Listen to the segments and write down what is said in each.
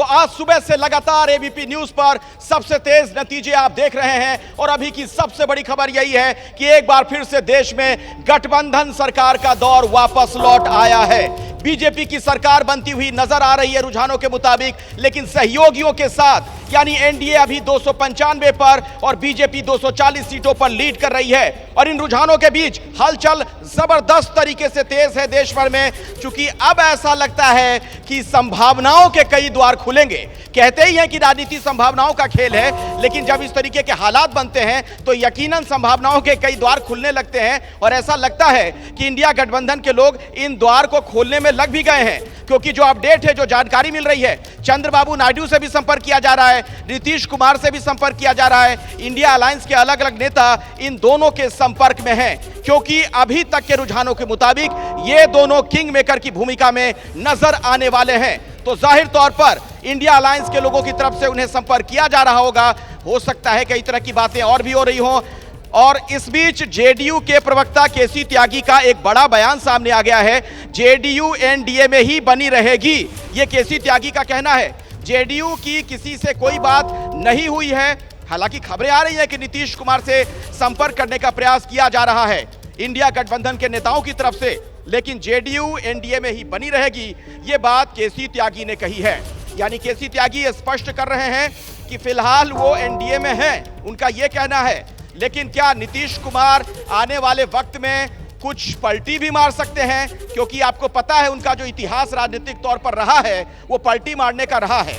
तो आज सुबह से लगातार एबीपी न्यूज पर सबसे तेज नतीजे आप देख रहे हैं और अभी की सबसे बड़ी खबर यही है कि एक बार फिर से देश में गठबंधन सरकार का दौर वापस लौट आया है। बीजेपी की सरकार बनती हुई नजर आ रही है रुझानों के मुताबिक, लेकिन सहयोगियों के साथ यानी एनडीए अभी 295 पर और बीजेपी 240 सीटों पर लीड कर रही है। और इन रुझानों के बीच हलचल जबरदस्त तरीके से तेज है देश भर में, क्योंकि अब ऐसा लगता है कि संभावनाओं के कई द्वार खुलेंगे। कहते ही हैं कि राजनीति संभावनाओं का खेल है, लेकिन जब इस तरीके के हालात बनते हैं तो यकीनन संभावनाओं के कई द्वार खुलने लगते हैं। और ऐसा लगता है कि इंडिया गठबंधन के लोग इन द्वार को खोलने में लग भी गए हैं, क्योंकि जो अपडेट है, जो जानकारी मिल रही है, चंद्रबाबू नायडू से भी संपर्क किया जा रहा है, नीतीश कुमार से भी संपर्क किया जा रहा है। इंडिया अलायंस के अलग अलग नेता इन दोनों के संपर्क में हैं, क्योंकि अभी तक के रुझानों के मुताबिक ये दोनों किंग मेकर की भूमिका में नजर आने वाले हैं। तो जाहिर तौर पर इंडिया अलायंस के लोगों की तरफ से उन्हें संपर्क किया जा रहा होगा। हो सकता है कई तरह की बातें और भी हो रही हों। और इस बीच जेडीयू के प्रवक्ता केसी त्यागी का एक बड़ा बयान सामने आ गया है। जेडीयू एनडीए में ही बनी रहेगी, यह केसी त्यागी का कहना है। जेडीयू की किसी से कोई बात नहीं हुई है। हालांकि खबरें आ रही हैं कि नीतीश कुमार से संपर्क करने का प्रयास किया जा रहा है इंडिया गठबंधन के नेताओं की तरफ से, लेकिन जेडीयू एनडीए में ही बनी रहेगी, यह बात केसी त्यागी ने कही है। यानी केसी त्यागी स्पष्ट कर रहे हैं कि फिलहाल वो एनडीए में हैं, उनका यह कहना है। लेकिन क्या नीतीश कुमार आने वाले वक्त में कुछ पलटी भी मार सकते हैं? क्योंकि आपको पता है उनका जो इतिहास राजनीतिक तौर पर रहा है वो पलटी मारने का रहा है।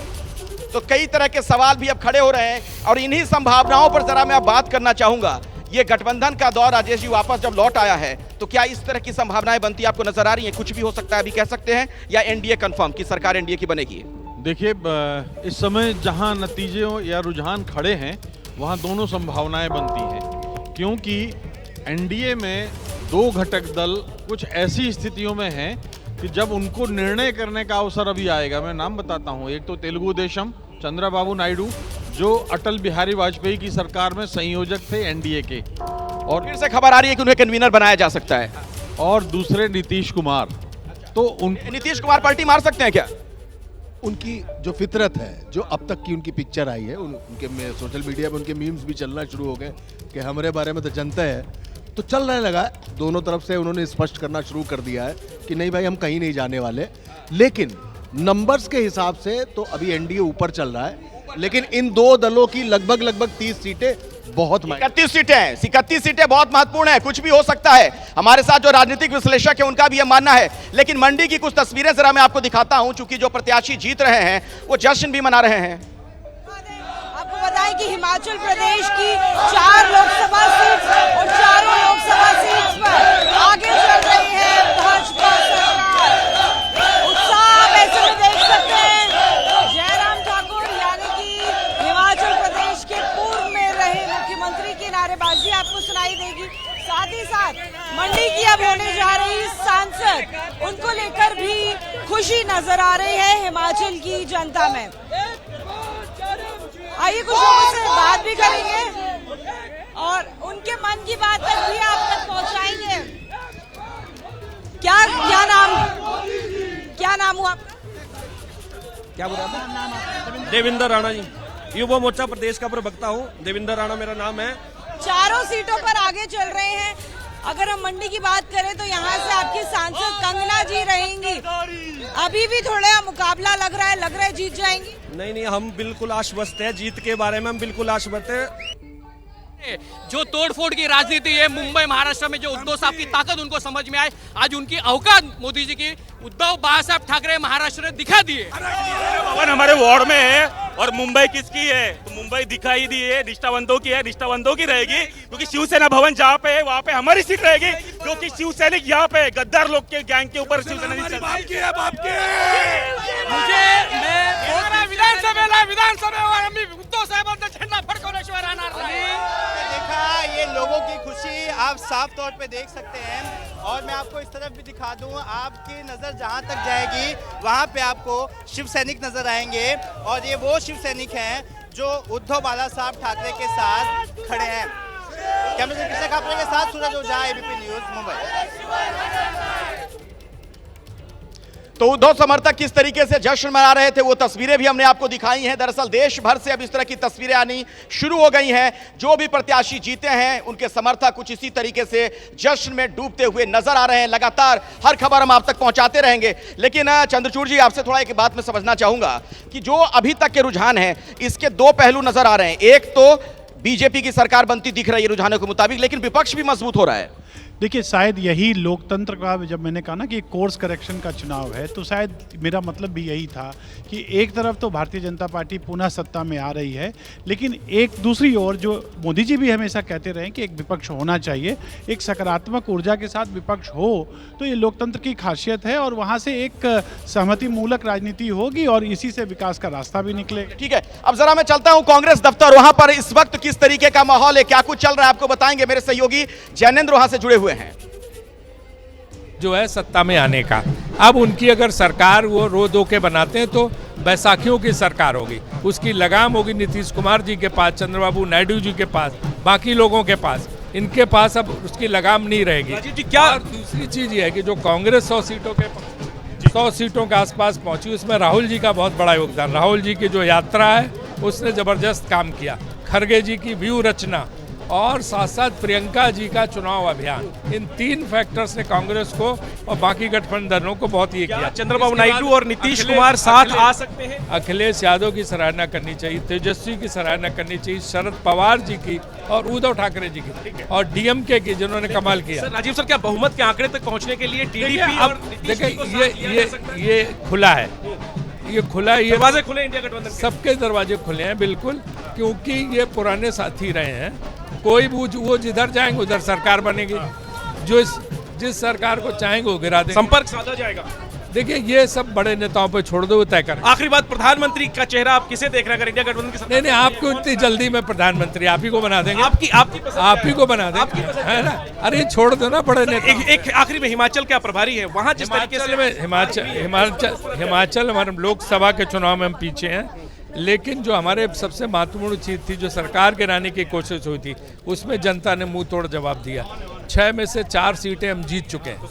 तो कई तरह के सवाल भी अब खड़े हो रहे हैं और इन्हीं संभावनाओं पर जरा मैं अब बात करना चाहूंगा। ये गठबंधन का दौर राजेश जी वापस जब लौट आया है तो क्या इस तरह की संभावनाएं बनती आपको नजर आ रही हैं? कुछ भी हो सकता है अभी कह सकते हैं, या एनडीए कंफर्म की सरकार एनडीए की बनेगी? देखिए, इस समय जहां नतीजे या रुझान खड़े हैं वहां दोनों संभावनाएं बनती हैं, क्योंकि एनडीए में दो घटक दल कुछ ऐसी स्थितियों में हैं कि जब उनको निर्णय करने का अवसर अभी आएगा। मैं नाम बताता हूं। एक तो तेलुगु देशम चंद्रबाबू नायडू, जो अटल बिहारी वाजपेयी की सरकार में संयोजक थे एनडीए के, और फिर से खबर आ रही है कि उन्हें कन्वीनर बनाया जा सकता है। और दूसरे नीतीश कुमार। तो नीतीश कुमार पलटी मार सकते हैं क्या? उनकी जो फितरत है, जो अब तक की उनकी पिक्चर आई है, उनके सोशल मीडिया पे उनके मीम्स भी चलना शुरू हो गए कि हमारे बारे में तो जनता है, तो चलने लगा। दोनों तरफ से उन्होंने स्पष्ट करना शुरू कर दिया है कि नहीं भाई, हम कहीं नहीं जाने वाले। लेकिन नंबर्स के हिसाब से तो अभी एनडीए ऊपर चल रहा है, लेकिन इन दो दलों की लगभग 30 सीटें बहुत 31 सीटें बहुत महत्वपूर्ण है। कुछ भी हो सकता है। हमारे साथ जो राजनीतिक विश्लेषक है उनका भी यह मानना है। लेकिन मंडी की कुछ तस्वीरें जरा मैं आपको दिखाता हूं, चूंकि जो प्रत्याशी जीत रहे हैं वो जश्न भी मना रहे हैं। आपको बताएं कि हिमाचल प्रदेश की 4 लोकसभा सीट और चारों लोकसभा सीट पर आगे चल रही है भाजपा सरकार। उत्साह आप ऐसे में देख सकते हैं। जयराम ठाकुर यानी कि हिमाचल प्रदेश के पूर्व में रहे मुख्यमंत्री की नारेबाजी आपको सुनाई देगी। साथ ही साथ मंडी की अब होने जा रही सांसद, उनको लेकर भी खुशी नजर आ रही है हिमाचल की जनता में। आइए कुछ लोगों से बात भी करेंगे और उनके मन की बात तक भी आप तक पहुंचाएंगे। क्या नाम हुआ? क्या बोला? देवेंद्र राणा जी, युवा मोर्चा प्रदेश का प्रवक्ता हूँ। देवेंद्र राणा मेरा नाम है। चारों सीटों पर आगे चल रहे हैं। अगर हम मंडी की बात करें तो यहाँ से आपकी सांसद कंगना जी रहेंगी। अभी भी थोड़ा मुकाबला लग रहा है जीत जाएंगी? नहीं, हम बिल्कुल आश्वस्त है। जीत के बारे में हम बिल्कुल आश्वस्त है। जो तोड़फोड़ की राजनीति है मुंबई महाराष्ट्र में, जो उद्धव साहब की ताकत उनको समझ में आए, आज उनकी औकात मोदी जी की उद्धव बाला साहब ठाकरे महाराष्ट्र ने दिखा दिए। भवन हमारे वार्ड में है और मुंबई किसकी है? तो मुंबई दिखाई दी है, निष्ठावंतों की है, निष्ठावंतों की रहेगी। क्योंकि शिवसेना भवन जहाँ पे है वहाँ पे हमारी सीट रहेगी, क्योंकि शिवसैनिक यहाँ पे गद्दार लोग के गैंग के ऊपर शिवसेना नहीं चलती। विधानसभा उद्धव साहेबांचा झेंडा फडकवल्याशिवाय राहणार नाही। देखा, ये लोगों की खुशी आप साफ तौर पे देख सकते हैं। और मैं आपको इस तरफ भी दिखा दूं, आपकी नज़र जहां तक जाएगी वहां पे आपको शिव सैनिक नजर आएंगे। और ये वो शिव सैनिक हैं जो उद्धव बाला साहब ठाकरे के साथ खड़े हैं। कैमरे से कृष्ण कापरे के साथ सूरज ओझा, एबीपी न्यूज, मुंबई। तो उद्धव समर्थक किस तरीके से जश्न मना रहे थे वो तस्वीरें भी हमने आपको दिखाई हैं। दरअसल देश भर से अब इस तरह की तस्वीरें आनी शुरू हो गई हैं। जो भी प्रत्याशी जीते हैं उनके समर्थक कुछ इसी तरीके से जश्न में डूबते हुए नजर आ रहे हैं। लगातार हर खबर हम आप तक पहुंचाते रहेंगे। लेकिन चंद्रचूड़ जी, आपसे थोड़ा एक बात मैं समझना चाहूंगा कि जो अभी तक के रुझान हैं इसके दो पहलू नजर आ रहे हैं। एक तो बीजेपी की सरकार बनती दिख रही है रुझानों के मुताबिक, लेकिन विपक्ष भी मजबूत हो रहा है। देखिए, शायद यही लोकतंत्र का, जब मैंने कहा ना कि कोर्स करेक्शन का चुनाव है, तो शायद मेरा मतलब भी यही था कि एक तरफ तो भारतीय जनता पार्टी पुनः सत्ता में आ रही है, लेकिन एक दूसरी ओर जो मोदी जी भी हमेशा कहते रहे कि एक विपक्ष होना चाहिए, एक सकारात्मक ऊर्जा के साथ विपक्ष हो, तो ये लोकतंत्र की खासियत है और वहाँ से एक सहमति मूलक राजनीति होगी और इसी से विकास का रास्ता भी निकलेगा। ठीक है, अब जरा मैं चलता हूं कांग्रेस दफ्तर। वहां पर इस वक्त किस तरीके का माहौल है, क्या कुछ चल रहा है, आपको बताएंगे मेरे सहयोगी जैनेंद्र वहां से जुड़े हुए हैं। जो है सत्ता में आने का, अब उनकी अगर सरकार वो रो दो के बनाते हैं तो बैसाखियों की सरकार होगी, उसकी लगाम होगी नीतीश कुमार जी के पास, चंद्रबाबू नायडू जी के पास, बाकी लोगों के पास। इनके पास अब उसकी लगाम नहीं रहेगी। जी क्या और दूसरी चीज ये है कि जो कांग्रेस 100 सीटों के आसपास पहुंची, उसमें राहुल जी का बहुत बड़ा योगदान। राहुल जी की जो यात्रा है उसने जबरदस्त काम किया, खड़गे जी की व्यू रचना और साथ साथ प्रियंका जी का चुनाव अभियान, इन तीन फैक्टर्स ने कांग्रेस को और बाकी गठबंधनों को बहुत ये किया। चंद्रबाबू नायडू और नीतीश कुमार साथ आ सकते हैं? अखिलेश यादव की सराहना करनी चाहिए, तेजस्वी की सराहना करनी चाहिए, शरद पवार जी की और उद्धव ठाकरे जी की और डीएमके की, जिन्होंने कमाल किया। राजीव सर, क्या बहुमत के आंकड़े तक पहुंचने के लिए टीडीपी और देखिए ये खुला है, ये खुला है, ये दरवाजे खुले इंडिया गठबंधन के? सबके दरवाजे खुले हैं बिल्कुल, क्योंकि ये पुराने साथी रहे हैं। कोई वो जिधर जाएंगे उधर सरकार बनेगी, जो जिस सरकार को चाहेंगे वो गिरा देंगे। संपर्क साधा जाएगा। देखिए ये सब बड़े नेताओं पे छोड़ दो, वो तय करें। आखिरी बात, प्रधानमंत्री का चेहरा आप किसे देख रहे हैं इंडिया गठबंधन के साथ? नहीं, आपको इतनी जल्दी में प्रधानमंत्री आप ही को बना देंगे। आपकी आप ही को बना देंगे, है ना? अरे छोड़ दो ना बड़े नेता। एक आखिरी में, हिमाचल क्या प्रभारी है वहाँ जिस तरीके से? हिमाचल हमारे लोकसभा के चुनाव में हम पीछे हैं, लेकिन जो हमारे सबसे महत्वपूर्ण चीज थी, जो सरकार गिराने की कोशिश हुई थी, उसमें जनता ने मुंह तोड़ जवाब दिया। 6 में से 4 सीटें हम जीत चुके हैं, तो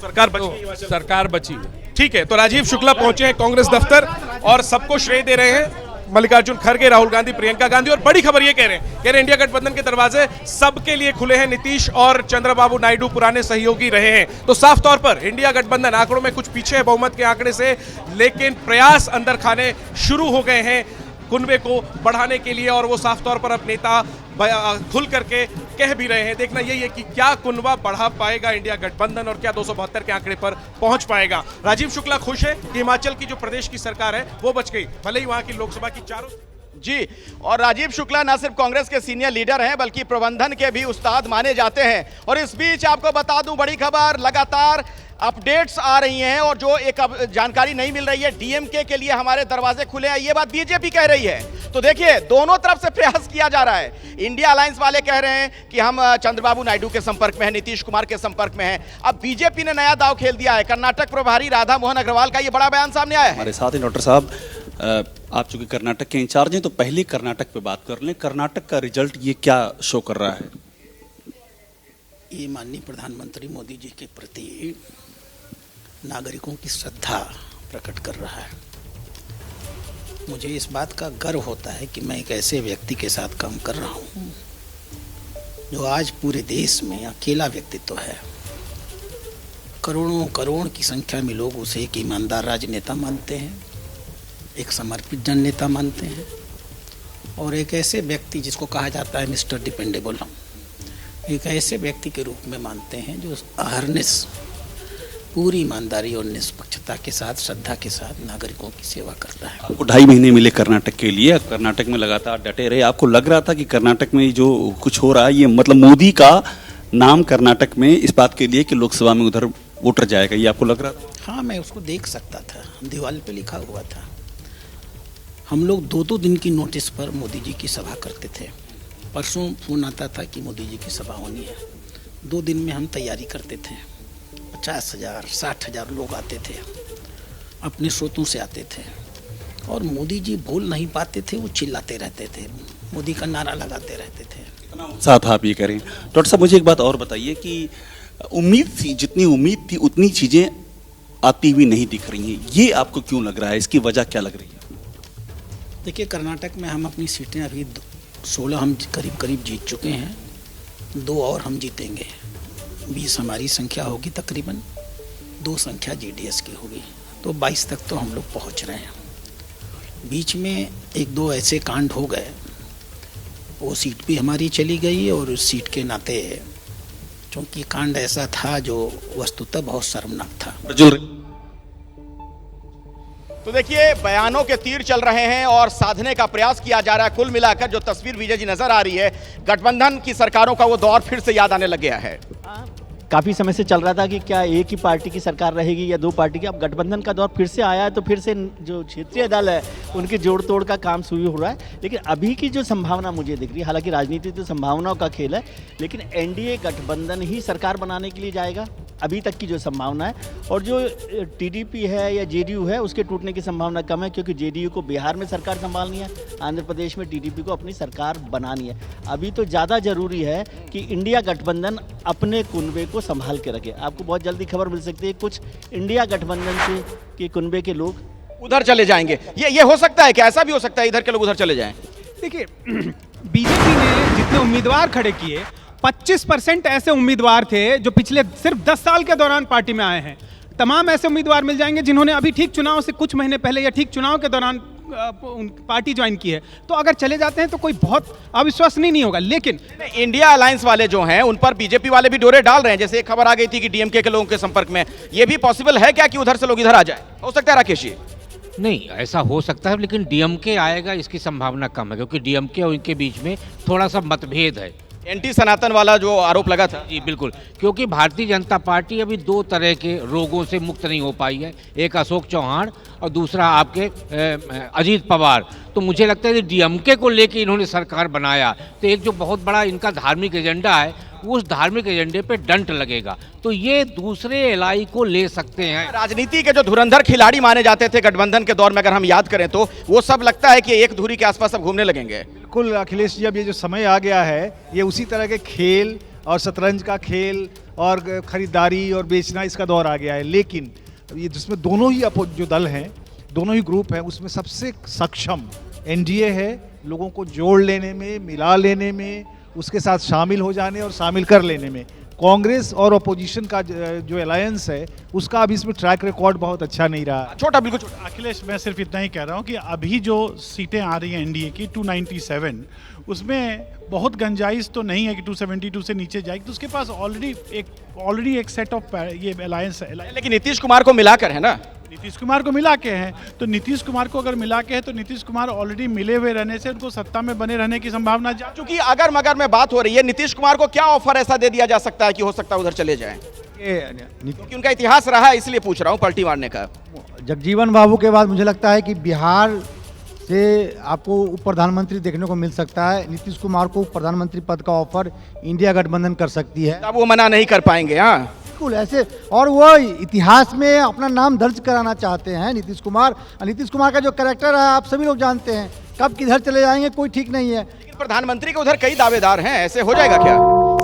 सरकार बची है। ठीक है, तो राजीव शुक्ला पहुंचे हैं कांग्रेस दफ्तर और सबको श्रेय दे रहे हैं। मल्लिकार्जुन खड़गे, राहुल गांधी, प्रियंका गांधी, और बड़ी खबर ये कह रहे हैं इंडिया गठबंधन के दरवाजे सबके लिए खुले हैं। नीतीश और चंद्रबाबू नायडू पुराने सहयोगी रहे हैं, तो साफ तौर पर इंडिया गठबंधन आंकड़ों में कुछ पीछे है बहुमत के आंकड़े से, लेकिन प्रयास अंदर खाने शुरू हो गए हैं कुनबे को बढ़ाने के लिए, और वो साफ तौर पर अब नेता खुल करके कह भी रहे हैं। देखना यही है कि क्या कुनबा बढ़ा पाएगा इंडिया गठबंधन और क्या 272 के आंकड़े पर पहुंच पाएगा। राजीव शुक्ला खुश है कि हिमाचल की जो प्रदेश की सरकार है वो बच गई, भले ही वहां की लोकसभा की चारों। जी, और राजीव शुक्ला न सिर्फ कांग्रेस के सीनियर लीडर हैं बल्कि प्रबंधन के भी उस्ताद माने जाते हैं। और इस बीच आपको बता दूं, बड़ी खबर, लगातार अपडेट्स आ रही हैं और जो एक जानकारी नहीं मिल रही है, डीएमके के लिए हमारे दरवाजे खुले हैं, ये बात बीजेपी कह रही है। तो देखिए, दोनों तरफ से प्रयास किया जा रहा है। इंडिया अलायंस वाले कह रहे हैं कि हम चंद्रबाबू नायडू के संपर्क में हैं, नीतीश कुमार के संपर्क में हैं। अब बीजेपी ने नया दांव खेल दिया है। कर्नाटक प्रभारी राधा मोहन अग्रवाल का ये बड़ा बयान सामने आया है। हमारे साथ ही डॉक्टर साहब, आप चूंकि कर्नाटक के इंचार्ज हैं, तो पहले कर्नाटक पे बात कर लें। कर्नाटक का रिजल्ट ये क्या शो कर रहा है? ये माननीय प्रधानमंत्री मोदी जी के प्रति नागरिकों की श्रद्धा प्रकट कर रहा है। मुझे इस बात का गर्व होता है कि मैं एक ऐसे व्यक्ति के साथ काम कर रहा हूँ जो आज पूरे देश में अकेला व्यक्तित्व है। करोड़ों करोड़ की संख्या में लोग उसे एक ईमानदार राजनेता मानते हैं, एक समर्पित जन नेता मानते हैं, और एक ऐसे व्यक्ति जिसको कहा जाता है मिस्टर डिपेंडेबल, एक ऐसे व्यक्ति के रूप में मानते हैं जो अहरनिश पूरी ईमानदारी और निष्पक्षता के साथ, श्रद्धा के साथ नागरिकों की सेवा करता है। आपको 2.5 महीने मिले कर्नाटक के लिए, कर्नाटक में लगातार डटे रहे। आपको लग रहा था कि कर्नाटक में जो कुछ हो रहा है, ये मतलब मोदी का नाम कर्नाटक में इस बात के लिए कि लोकसभा में उधर वोटर जाएगा, ये आपको लग रहा था? हाँ, मैं उसको देख सकता था, दीवार पे लिखा हुआ था। हम लोग 2-2 दिन की नोटिस पर मोदी जी की सभा करते थे। परसों फोन आता था कि मोदी जी की सभा होनी है। 2 दिन में हम तैयारी करते थे। 50,000 60,000 लोग आते थे, अपने स्रोतों से आते थे, और मोदी जी बोल नहीं पाते थे, वो चिल्लाते रहते थे, मोदी का नारा लगाते रहते थे। साथ आप ये करें। डॉक्टर साहब, मुझे एक बात और बताइए कि उम्मीद थी, जितनी उम्मीद थी उतनी चीज़ें आती हुई नहीं दिख रही हैं, ये आपको क्यों लग रहा है, इसकी वजह क्या लग रही है? देखिए, कर्नाटक में हम अपनी सीटें अभी 16 हम करीब जीत चुके हैं, 2 और हम जीतेंगे, 20 हमारी संख्या होगी तकरीबन, 2 संख्या जेडीएस की होगी, तो 22 तक तो हम लोग पहुंच रहे हैं। बीच में 1-2 ऐसे कांड हो गए, वो सीट भी हमारी चली गई और उस सीट के नाते क्योंकि कांड ऐसा था जो वस्तुतः बहुत शर्मनाक था। तो देखिए, बयानों के तीर चल रहे हैं और साधने का प्रयास किया जा रहा है। कुल मिलाकर जो तस्वीर विजय जी नजर आ रही है, गठबंधन की सरकारों का वो दौर फिर से याद आने लग गया है। काफ़ी समय से चल रहा था कि क्या एक ही पार्टी की सरकार रहेगी या 2 पार्टी की। अब गठबंधन का दौर फिर से आया है, तो फिर से जो क्षेत्रीय दल है उनके जोड़ तोड़ का काम शुरू हो रहा है। लेकिन अभी की जो संभावना मुझे दिख रही है, हालांकि राजनीति तो संभावनाओं का खेल है, लेकिन एनडीए गठबंधन ही सरकार बनाने के लिए जाएगा, अभी तक की जो संभावना है। और जो टीडीपी है या जेडीयू है, उसके टूटने की संभावना कम है, क्योंकि जेडीयू को बिहार में सरकार संभालनी है, आंध्र प्रदेश में टीडीपी को अपनी सरकार बनानी है। अभी तो ज़्यादा जरूरी है कि इंडिया गठबंधन अपने कुनबे को संभाल के रखे। आपको बहुत जल्दी खबर मिल सकती है, कुछ इंडिया गठबंधन से के कुनबे के लोग उधर चले जाएंगे। ये हो सकता है कि ऐसा भी हो सकता है इधर के लोग उधर चले जाएं? देखिए, बीजेपी ने जितने उम्मीदवार खड़े किए, 25% ऐसे उम्मीदवार थे जो पिछले सिर्फ 10 साल के दौरान पार्टी में आए हैं। तमाम ऐसे उम्मीदवार मिल जाएंगे जिन्होंने अभी ठीक चुनाव से कुछ महीने पहले या ठीक चुनाव के दौरान पार्टी ज्वाइन की है। तो अगर चले जाते हैं तो कोई बहुत अविश्वसनीय नहीं होगा। लेकिन इंडिया अलायंस वाले जो हैं उन पर बीजेपी वाले भी डोरे डाल रहे हैं। जैसे एक खबर आ गई थी कि डीएमके के लोगों के संपर्क में, ये भी पॉसिबल है क्या कि उधर से लोग इधर आ जाए? हो सकता है राकेश जी? नहीं, ऐसा हो सकता है, लेकिन डीएमके आएगा इसकी संभावना कम है, क्योंकि डीएमके और इनके बीच में थोड़ा सा मतभेद है। एंटी सनातन वाला जो आरोप लगा था। जी बिल्कुल, क्योंकि भारतीय जनता पार्टी अभी 2 तरह के रोगों से मुक्त नहीं हो पाई है, एक अशोक चौहान और दूसरा आपके अजीत पवार। तो मुझे लगता है कि डीएमके को लेके इन्होंने सरकार बनाया, तो एक जो बहुत बड़ा इनका धार्मिक एजेंडा है, उस धार्मिक एजेंडे पे डंट लगेगा, तो ये दूसरे एलआई को ले सकते हैं। राजनीति के जो धुरंधर खिलाड़ी माने जाते थे गठबंधन के दौर में, अगर हम याद करें तो वो सब लगता है कि एक धुरी के आसपास सब घूमने लगेंगे। बिल्कुल अखिलेश जी, अब ये जो समय आ गया है, ये उसी तरह के खेल और शतरंज का खेल और खरीदारी और बेचना, इसका दौर आ गया है। लेकिन ये जिसमें दोनों ही जो दल हैं, दोनों ही ग्रुप हैं, उसमें सबसे सक्षम एनडीए है, लोगों को जोड़ लेने में, मिला लेने में, उसके साथ शामिल हो जाने और शामिल कर लेने में। कांग्रेस और अपोजिशन का जो अलायंस है, उसका अभी इसमें ट्रैक रिकॉर्ड बहुत अच्छा नहीं रहा। छोटा, बिल्कुल छोटा। अखिलेश, मैं सिर्फ इतना ही कह रहा हूँ कि अभी जो सीटें आ रही हैं एनडीए की 297, उसमें बहुत गंजाइश तो नहीं है कि 272 से नीचे जाएगी। तो उसके पास ऑलरेडी एक सेट ऑफ ये अलायंस है। लेकिन नीतीश कुमार को मिलाकर है ना, नीतीश कुमार को मिला के हैं, तो नीतीश कुमार को अगर मिला के है तो नीतीश कुमार ऑलरेडी मिले हुए रहने से उनको सत्ता में बने रहने की संभावना। चूंकि अगर मगर में बात हो रही है, नीतीश कुमार को क्या ऑफर ऐसा दे दिया जा सकता है कि हो सकता है उधर चले जाएं? क्योंकि उनका इतिहास रहा है, इसलिए पूछ रहा हूं, पलटी मारने का। जगजीवन बाबू के बाद मुझे लगता है कि बिहार से आपको उप प्रधानमंत्री देखने को मिल सकता है। नीतीश कुमार को प्रधानमंत्री पद का ऑफर इंडिया गठबंधन कर सकती है। अब वो मना नहीं कर पाएंगे। हाँ बिल्कुल ऐसे, और वो इतिहास में अपना नाम दर्ज कराना चाहते हैं नीतीश कुमार। नीतीश कुमार का जो कैरेक्टर है आप सभी लोग जानते हैं, कब किधर चले जाएंगे कोई ठीक नहीं है। लेकिन प्रधानमंत्री के उधर कई दावेदार हैं, ऐसे हो जाएगा क्या?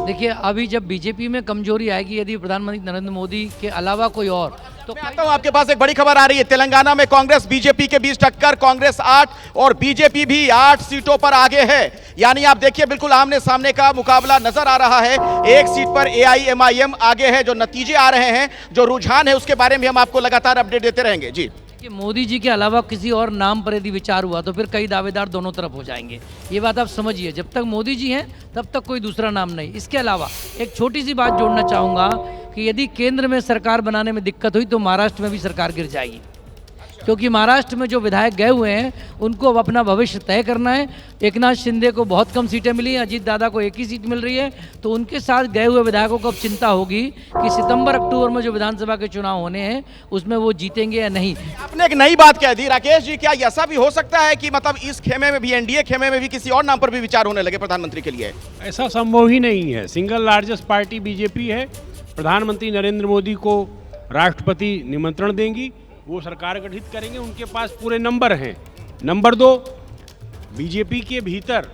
देखिए, अभी जब बीजेपी में कमजोरी आएगी, यदि प्रधानमंत्री नरेंद्र मोदी के अलावा कोई और, तो मैं आता हूं, आपके पास एक बड़ी खबर आ रही है। तेलंगाना में कांग्रेस बीजेपी के बीच टक्कर, कांग्रेस 8 और बीजेपी भी 8 सीटों पर आगे है। यानी आप देखिए, बिल्कुल आमने सामने का मुकाबला नजर आ रहा है। एक सीट पर एआईएमआईएम आगे है। जो नतीजे आ रहे हैं, जो रुझान है, उसके बारे में हम आपको लगातार अपडेट देते रहेंगे। जी, कि मोदी जी के अलावा किसी और नाम पर यदि विचार हुआ तो फिर कई दावेदार दोनों तरफ हो जाएंगे। ये बात आप समझिए, जब तक मोदी जी हैं तब तक कोई दूसरा नाम नहीं। इसके अलावा एक छोटी सी बात जोड़ना चाहूँगा कि यदि केंद्र में सरकार बनाने में दिक्कत हुई तो महाराष्ट्र में भी सरकार गिर जाएगी, क्योंकि महाराष्ट्र में जो विधायक गए हुए हैं उनको अब अपना भविष्य तय करना है। एकनाथ शिंदे को बहुत कम सीटें मिली हैं, अजीत दादा को 1 ही सीट मिल रही है, तो उनके साथ गए हुए विधायकों को अब चिंता होगी कि सितंबर अक्टूबर में जो विधानसभा के चुनाव होने हैं उसमें वो जीतेंगे या नहीं। आपने एक नई बात कह दी राकेश जी, क्या ऐसा भी हो सकता है कि मतलब इस खेमे में भी, एनडीए खेमे में भी किसी और नाम पर भी विचार होने लगे प्रधानमंत्री के लिए? ऐसा संभव ही नहीं है। सिंगल लार्जेस्ट पार्टी बीजेपी है। प्रधानमंत्री नरेंद्र मोदी को राष्ट्रपति निमंत्रण देंगी, वो सरकार गठित करेंगे, उनके पास पूरे नंबर हैं। नंबर 2, बीजेपी के भीतर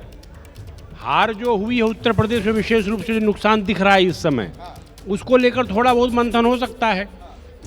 हार जो हुई है उत्तर प्रदेश में, विशेष रूप से जो नुकसान दिख रहा है इस समय, उसको लेकर थोड़ा बहुत मंथन हो सकता है।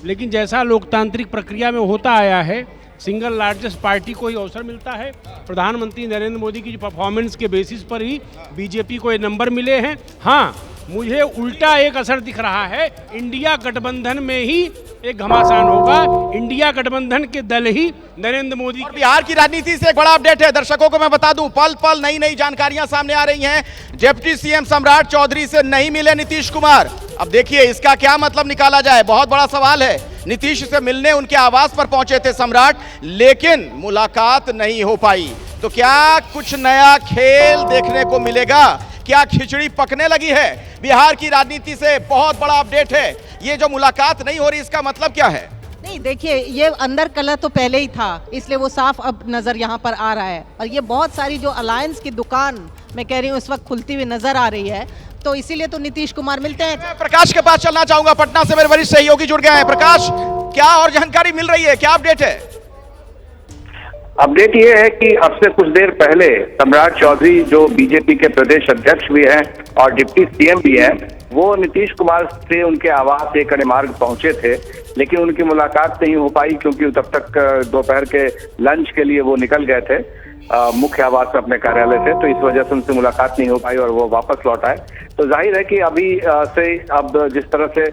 लेकिन जैसा लोकतांत्रिक प्रक्रिया में होता आया है, सिंगल लार्जेस्ट पार्टी को ही अवसर मिलता है। प्रधानमंत्री नरेंद्र मोदी की परफॉर्मेंस के बेसिस पर ही बीजेपी को ये नंबर मिले हैं। हाँ, मुझे उल्टा एक असर दिख रहा है, इंडिया गठबंधन में ही एक घमासान होगा। इंडिया गठबंधन के दल ही नरेंद्र मोदी। और बिहार की राजनीति से एक बड़ा अपडेट है, दर्शकों को मैं बता दूं, पल पल नई नई जानकारियां सामने आ रही हैं। डिप्टी सीएम सम्राट चौधरी से नहीं मिले नीतीश कुमार। अब देखिए इसका क्या मतलब निकाला जाए, बहुत बड़ा सवाल है। नीतीश से मिलने उनके आवास पर पहुंचे थे सम्राट, लेकिन मुलाकात नहीं हो पाई। तो क्या कुछ नया खेल देखने को मिलेगा? क्या खिचड़ी पकने लगी है? बिहार की राजनीति से बहुत बड़ा अपडेट है। ये जो मुलाकात नहीं हो रही, इसका मतलब क्या है? नहीं, देखिए, ये अंदर कलह तो पहले ही था, इसलिए वो साफ अब नजर यहाँ पर आ रहा है। और ये बहुत सारी जो अलायंस की दुकान मैं कह रही हूँ इस वक्त खुलती हुई नजर आ रही है, तो इसीलिए तो नीतीश कुमार मिलते हैं। प्रकाश के पास चलना चाहूंगा, पटना से मेरे वरिष्ठ सहयोगी जुड़ गए हैं। प्रकाश, क्या और जानकारी मिल रही है, क्या अपडेट है? अपडेट ये है कि अब से कुछ देर पहले सम्राट चौधरी, जो बीजेपी के प्रदेश अध्यक्ष भी हैं और डिप्टी सीएम भी हैं, वो नीतीश कुमार से उनके आवास एक मार्ग पहुंचे थे, लेकिन उनकी मुलाकात नहीं हो पाई क्योंकि तब तक दोपहर के लंच के लिए वो निकल गए थे मुख्य आवास में अपने कार्यालय से। तो इस वजह से उनसे मुलाकात नहीं हो पाई और वो वापस लौट आए। तो जाहिर है कि अभी से अब जिस तरह से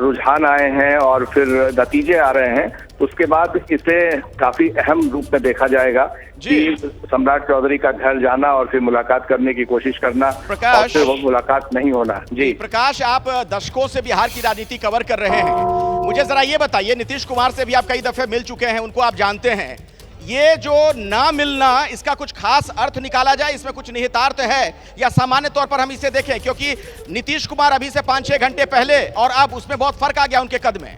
रुझान आए हैं और फिर नतीजे आ रहे हैं, उसके बाद इसे काफी अहम रूप में देखा जाएगा कि सम्राट चौधरी का घर जाना और फिर मुलाकात करने की कोशिश करना और फिर वो मुलाकात नहीं होना। जी प्रकाश, आप दशकों से बिहार की राजनीति कवर कर रहे हैं, मुझे जरा ये बताइए, नीतीश कुमार से भी आप कई दफे मिल चुके हैं, उनको आप जानते हैं, ये जो ना मिलना, इसका कुछ खास अर्थ निकाला जाए, इसमें कुछ निहितार्थ है या सामान्य तौर पर हम इसे देखें? क्योंकि नीतीश कुमार अभी से 5-6 घंटे पहले और अब उसमें बहुत फर्क आ गया उनके कद में।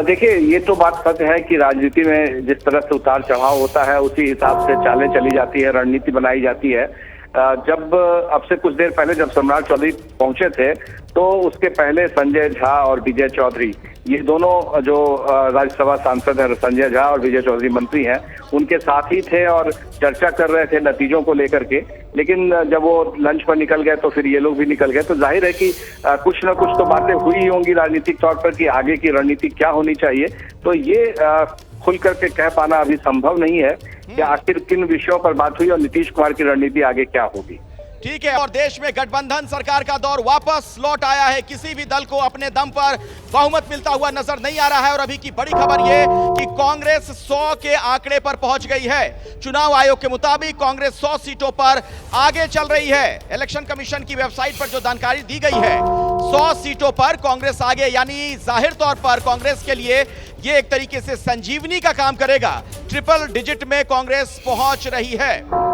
देखिए, ये तो बात सच है कि राजनीति में जिस तरह से उतार चढ़ाव होता है, उसी हिसाब से चालें चली जाती है, रणनीति बनाई जाती है। जब अब से कुछ देर पहले जब सम्राट चौधरी पहुंचे थे, तो उसके पहले संजय झा और विजय चौधरी, ये दोनों जो राज्यसभा सांसद हैं, संजय झा और विजय चौधरी मंत्री हैं, उनके साथ ही थे और चर्चा कर रहे थे नतीजों को लेकर के। लेकिन जब वो लंच पर निकल गए तो फिर ये लोग भी निकल गए। तो जाहिर है कि कुछ ना कुछ तो बातें हुई होंगी राजनीतिक तौर पर कि आगे की रणनीति क्या होनी चाहिए। तो ये खुल करके कह पाना अभी संभव नहीं है कि आखिर किन विषयों पर बात हुई और नीतीश कुमार की रणनीति आगे क्या होगी। ठीक है, और देश में गठबंधन सरकार का दौर वापस लौट आया है। किसी भी दल को अपने दम पर बहुमत मिलता हुआ नजर नहीं आ रहा है। और अभी की बड़ी खबर यह कि कांग्रेस 100 के आंकड़े पर पहुंच गई है। चुनाव आयोग के मुताबिक कांग्रेस 100 सीटों पर आगे चल रही है। इलेक्शन कमीशन की वेबसाइट पर जो जानकारी दी गई है, 100 सीटों पर कांग्रेस आगे, यानी जाहिर तौर पर कांग्रेस के लिए यह एक तरीके से संजीवनी का काम करेगा। ट्रिपल डिजिट में कांग्रेस पहुंच रही है।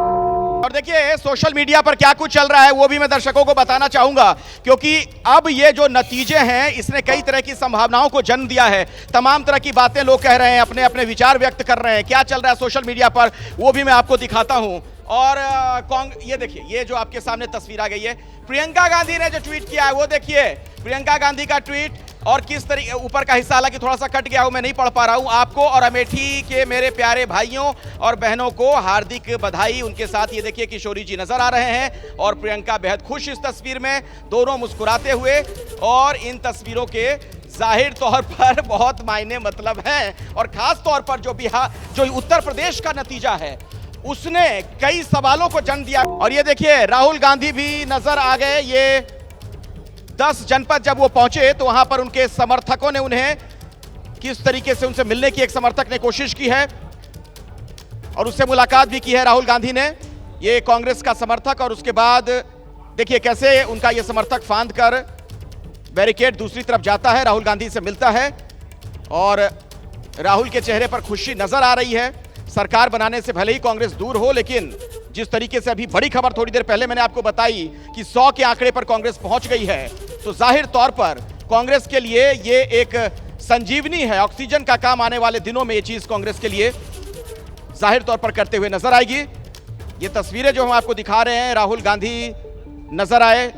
और देखिए, सोशल मीडिया पर क्या कुछ चल रहा है वो भी मैं दर्शकों को बताना चाहूंगा, क्योंकि अब ये जो नतीजे हैं, इसने कई तरह की संभावनाओं को जन्म दिया है। तमाम तरह की बातें लोग कह रहे हैं, अपने अपने विचार व्यक्त कर रहे हैं। क्या चल रहा है सोशल मीडिया पर वो भी मैं आपको दिखाता हूं। और ये देखिए, ये जो आपके सामने तस्वीर आ गई है, प्रियंका गांधी ने जो ट्वीट किया है वो देखिए, प्रियंका गांधी का ट्वीट। और किस तरीके, ऊपर का हिस्सा हालांकि थोड़ा सा कट गया हो, मैं नहीं पढ़ पा रहा हूं। आपको और अमेठी के मेरे प्यारे भाइयों और बहनों को हार्दिक बधाई। उनके साथ ये देखिए किशोरी जी नजर आ रहे हैं और प्रियंका बेहद खुश इस तस्वीर में, दोनों मुस्कुराते हुए। और इन तस्वीरों के जाहिर तौर पर बहुत मायने मतलब हैं। और खास तौर पर जो उत्तर प्रदेश का नतीजा है, उसने कई सवालों को जन्म दिया। और ये देखिए, राहुल गांधी भी नजर आ गए। ये 10 जनपद जब वो पहुंचे तो वहां पर उनके समर्थकों ने उन्हें किस तरीके से उनसे मिलने की, एक समर्थक ने कोशिश की है और उससे मुलाकात भी की है राहुल गांधी ने, ये कांग्रेस का समर्थक। और उसके बाद देखिए कैसे उनका ये समर्थक फांद कर बैरिकेड दूसरी तरफ जाता है, राहुल गांधी से मिलता है और राहुल के चेहरे पर खुशी नजर आ रही है। सरकार बनाने से भले ही कांग्रेस दूर हो, लेकिन जिस तरीके से अभी बड़ी खबर थोड़ी देर पहले मैंने आपको बताई कि 100 के आंकड़े पर कांग्रेस पहुंच गई है, तो जाहिर तौर पर कांग्रेस के लिए ये एक संजीवनी है। ऑक्सीजन का काम आने वाले दिनों में ये चीज कांग्रेस के लिए जाहिर तौर पर करते हुए नजर आएगी। ये तस्वीरें जो हम आपको दिखा रहे हैं, राहुल गांधी नजर आए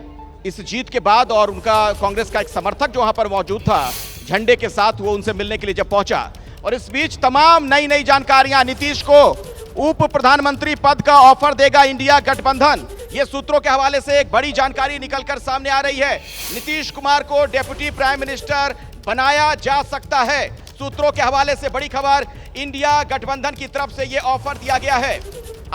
इस जीत के बाद और उनका कांग्रेस का एक समर्थक जो वहां पर मौजूद था झंडे के साथ, वो उनसे मिलने के लिए जब पहुंचा। और इस बीच तमाम नई नई जानकारियां, नीतीश को उप प्रधानमंत्री पद का ऑफर देगा इंडिया गठबंधन, ये सूत्रों के हवाले से एक बड़ी जानकारी निकलकर सामने आ रही है। नीतीश कुमार को डेप्यूटी प्राइम मिनिस्टर बनाया जा सकता है। सूत्रों के हवाले से बड़ी खबर, इंडिया गठबंधन की तरफ से यह ऑफर दिया गया है।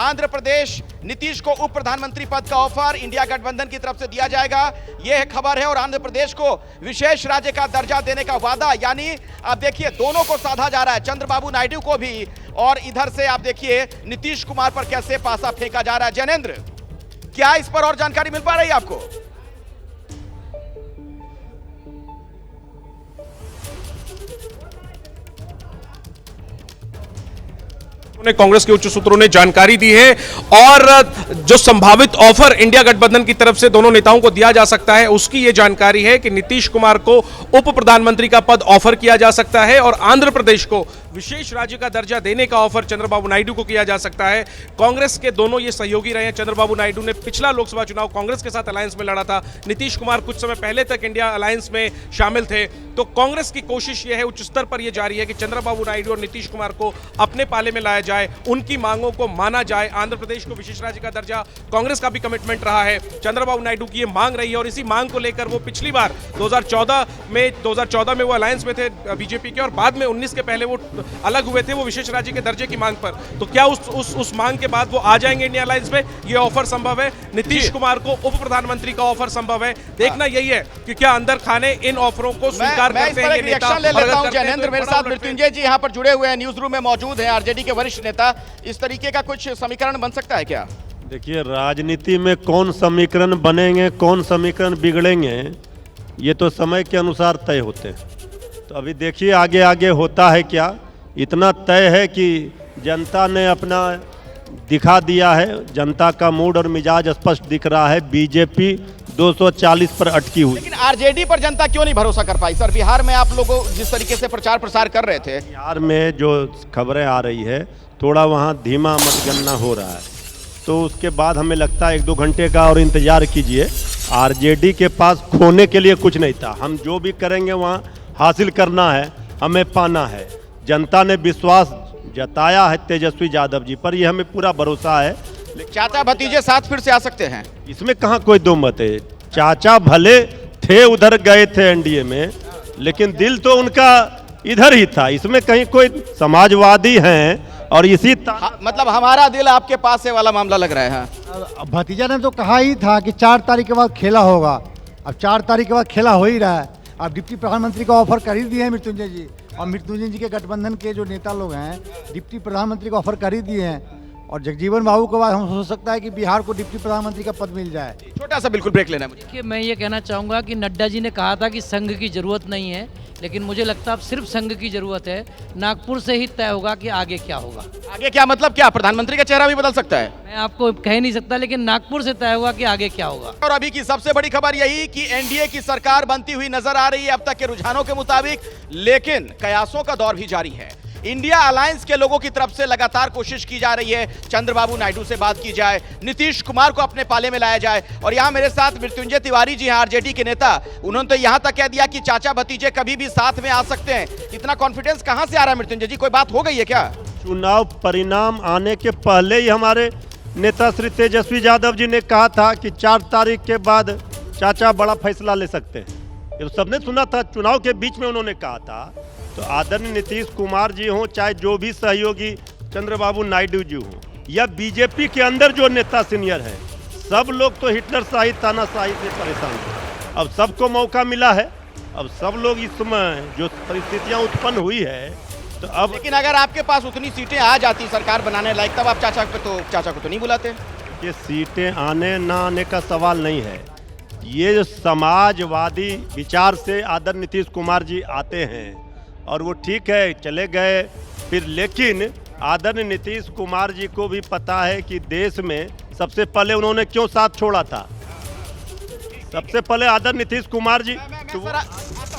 आंध्र प्रदेश नीतीश को उप प्रधानमंत्री पद का ऑफर इंडिया गठबंधन की तरफ से दिया जाएगा, यह खबर है। और आंध्र प्रदेश को विशेष राज्य का दर्जा देने का वादा, यानी आप देखिए दोनों को साधा जा रहा है, चंद्रबाबू नायडू को भी, और इधर से आप देखिए नीतीश कुमार पर कैसे पासा फेंका जा रहा है। जैनेंद्र, क्या इस पर और जानकारी मिल पा रही है आपको? कांग्रेस के उच्च सूत्रों ने जानकारी दी है और जो संभावित ऑफर इंडिया गठबंधन की तरफ से दोनों नेताओं को दिया जा सकता है उसकी यह जानकारी है कि नीतीश कुमार को उप प्रधानमंत्री का पद ऑफर किया जा सकता है और आंध्र प्रदेश को विशेष राज्य का दर्जा देने का ऑफर चंद्रबाबू नायडू को किया जा सकता है। कांग्रेस के दोनों ये सहयोगी रहे हैं। चंद्रबाबू नायडू ने पिछला लोकसभा चुनाव कांग्रेस के साथ अलायंस में लड़ा था, नीतीश कुमार कुछ समय पहले तक इंडिया अलायंस में शामिल थे। तो कांग्रेस की कोशिश यह है, उच्च स्तर पर यह जारी है कि चंद्रबाबू नायडू और नीतीश कुमार को अपने पाले में लाया जाए, उनकी मांगों को माना जाए। आंध्र प्रदेश को विशेष राज्य का दर्जा कांग्रेस का भी कमिटमेंट रहा है, चंद्रबाबू नायडू की यह मांग रही है और इसी मांग को लेकर वो पिछली बार 2014 में वो अलायंस में थे बीजेपी के और बाद में 19 के पहले वो अलग हुए थे, वो विशेष राज्य के दर्जे की मांग पर। तो क्या उस मांग के बाद वो आ जाएंगे इंडिया अलायंस में? ये ऑफर संभव है। नीतीश कुमार को उप प्रधानमंत्री का ऑफर संभव है। देखना यही है कि क्या अंदर खाने इन ऑफरों को स्वीकार करते हैं ये नेता। ले लेता हूं जैनेंद्र, मेरे साथ मृत्युंजय जी यहाँ पर जुड़े हुए हैं, न्यूज रूम में मौजूद है, आरजेडी के वरिष्ठ नेता। इस तरीके का कुछ समीकरण बन सकता है क्या? देखिए, राजनीति में कौन समीकरण बनेंगे, कौन समीकरण बिगड़ेंगे, ये तो समय के अनुसार तय होते हैं। तो अभी देखिए आगे आगे होता है क्या। इतना तय है कि जनता ने अपना दिखा दिया है, जनता का मूड और मिजाज स्पष्ट दिख रहा है। बीजेपी 240 पर अटकी हुई। लेकिन आरजेडी पर जनता क्यों नहीं भरोसा कर पाई? सर, बिहार में आप लोग जिस तरीके से प्रचार प्रसार कर रहे थे, बिहार में जो खबरें आ रही है थोड़ा वहाँ धीमा मतगणना हो रहा है, तो उसके बाद हमें लगता है 1-2 घंटे का और इंतजार कीजिए। आरजेडी के पास खोने के लिए कुछ नहीं था। हम जो भी करेंगे वहाँ हासिल करना है, हमें पाना है। जनता ने विश्वास जताया है तेजस्वी यादव जी पर, यह हमें पूरा भरोसा है। चाचा भतीजे साथ फिर से आ सकते हैं, इसमें कहाँ कोई दो मत है। चाचा भले थे उधर गए थे एनडीए में, लेकिन दिल तो उनका इधर ही था। इसमें कहीं कोई समाजवादी हैं और इसी मतलब हमारा दिल आपके पास है वाला मामला लग रहा है। भतीजा ने तो कहा ही था कि 4 तारीख के बाद खेला होगा। अब 4 तारीख के बाद खेला हो ही रहा है। अब डिप्टी प्रधानमंत्री का ऑफर कर ही दिए हैं मृत्युंजय जी, और मृत्युंजय जी के गठबंधन के जो नेता लोग हैं डिप्टी प्रधानमंत्री का ऑफर कर ही दिए हैं। और जगजीवन बाबू के बाद हम सोच सकता है कि बिहार को डिप्टी प्रधानमंत्री का पद मिल जाए। छोटा सा बिल्कुल ब्रेक लेना है मुझे। देखिए, मैं ये कहना चाहूँगा कि नड्डा जी ने कहा था कि संघ की जरूरत नहीं है, लेकिन मुझे लगता है अब सिर्फ संघ की जरूरत है। नागपुर से ही तय होगा कि आगे क्या होगा। आगे क्या मतलब क्या? प्रधानमंत्री का चेहरा भी बदल सकता है? मैं आपको कह नहीं सकता, लेकिन नागपुर से तय होगा कि आगे क्या होगा। और अभी की सबसे बड़ी खबर यही कि एनडीए की सरकार बनती हुई नजर आ रही है अब तक के रुझानों के मुताबिक, लेकिन कयासों का दौर भी जारी है। इंडिया अलायंस के लोगों की तरफ से लगातार कोशिश की जा रही है, चंद्रबाबू नायडू से बात की जाए, नीतीश कुमार को अपने पाले में लाया जाए। और यहाँ मेरे साथ मृत्युंजय तिवारी जी हैं, आरजेडी के नेता। उन्होंने तो यहाँ तक कह दिया कि चाचा भतीजे कभी भी साथ में आ सकते हैं। इतना कॉन्फिडेंस कहाँ से आ रहा है मृत्युंजय जी? कोई बात हो गई है क्या? चुनाव परिणाम आने के पहले ही हमारे नेता श्री तेजस्वी यादव जी ने कहा था कि 4 तारीख के बाद चाचा बड़ा फैसला ले सकते हैं। ये तो सबने सुना था, चुनाव के बीच में उन्होंने कहा था। तो आदरणीय नीतीश कुमार जी हों, चाहे जो भी सहयोगी चंद्रबाबू नायडू जी हों, या बीजेपी के अंदर जो नेता सीनियर हैं, सब लोग तो हिटलर शाही तानाशाही से परेशान हैं। अब सबको मौका मिला है। अब सब लोग इस समय जो परिस्थितियां उत्पन्न हुई है, तो अब लेकिन अगर आपके पास उतनी सीटें आ जाती सरकार बनाने लायक, तब आप चाचा को तो नहीं बुलाते? ये सीटें आने ना आने का सवाल नहीं है। ये जो समाजवादी विचार से आदरणीय नीतीश कुमार जी आते हैं और वो ठीक है चले गए फिर, लेकिन आदरणीय नीतीश कुमार जी को भी पता है कि देश में सबसे पहले उन्होंने क्यों साथ छोड़ा था। सबसे पहले आदरणीय नीतीश कुमार जी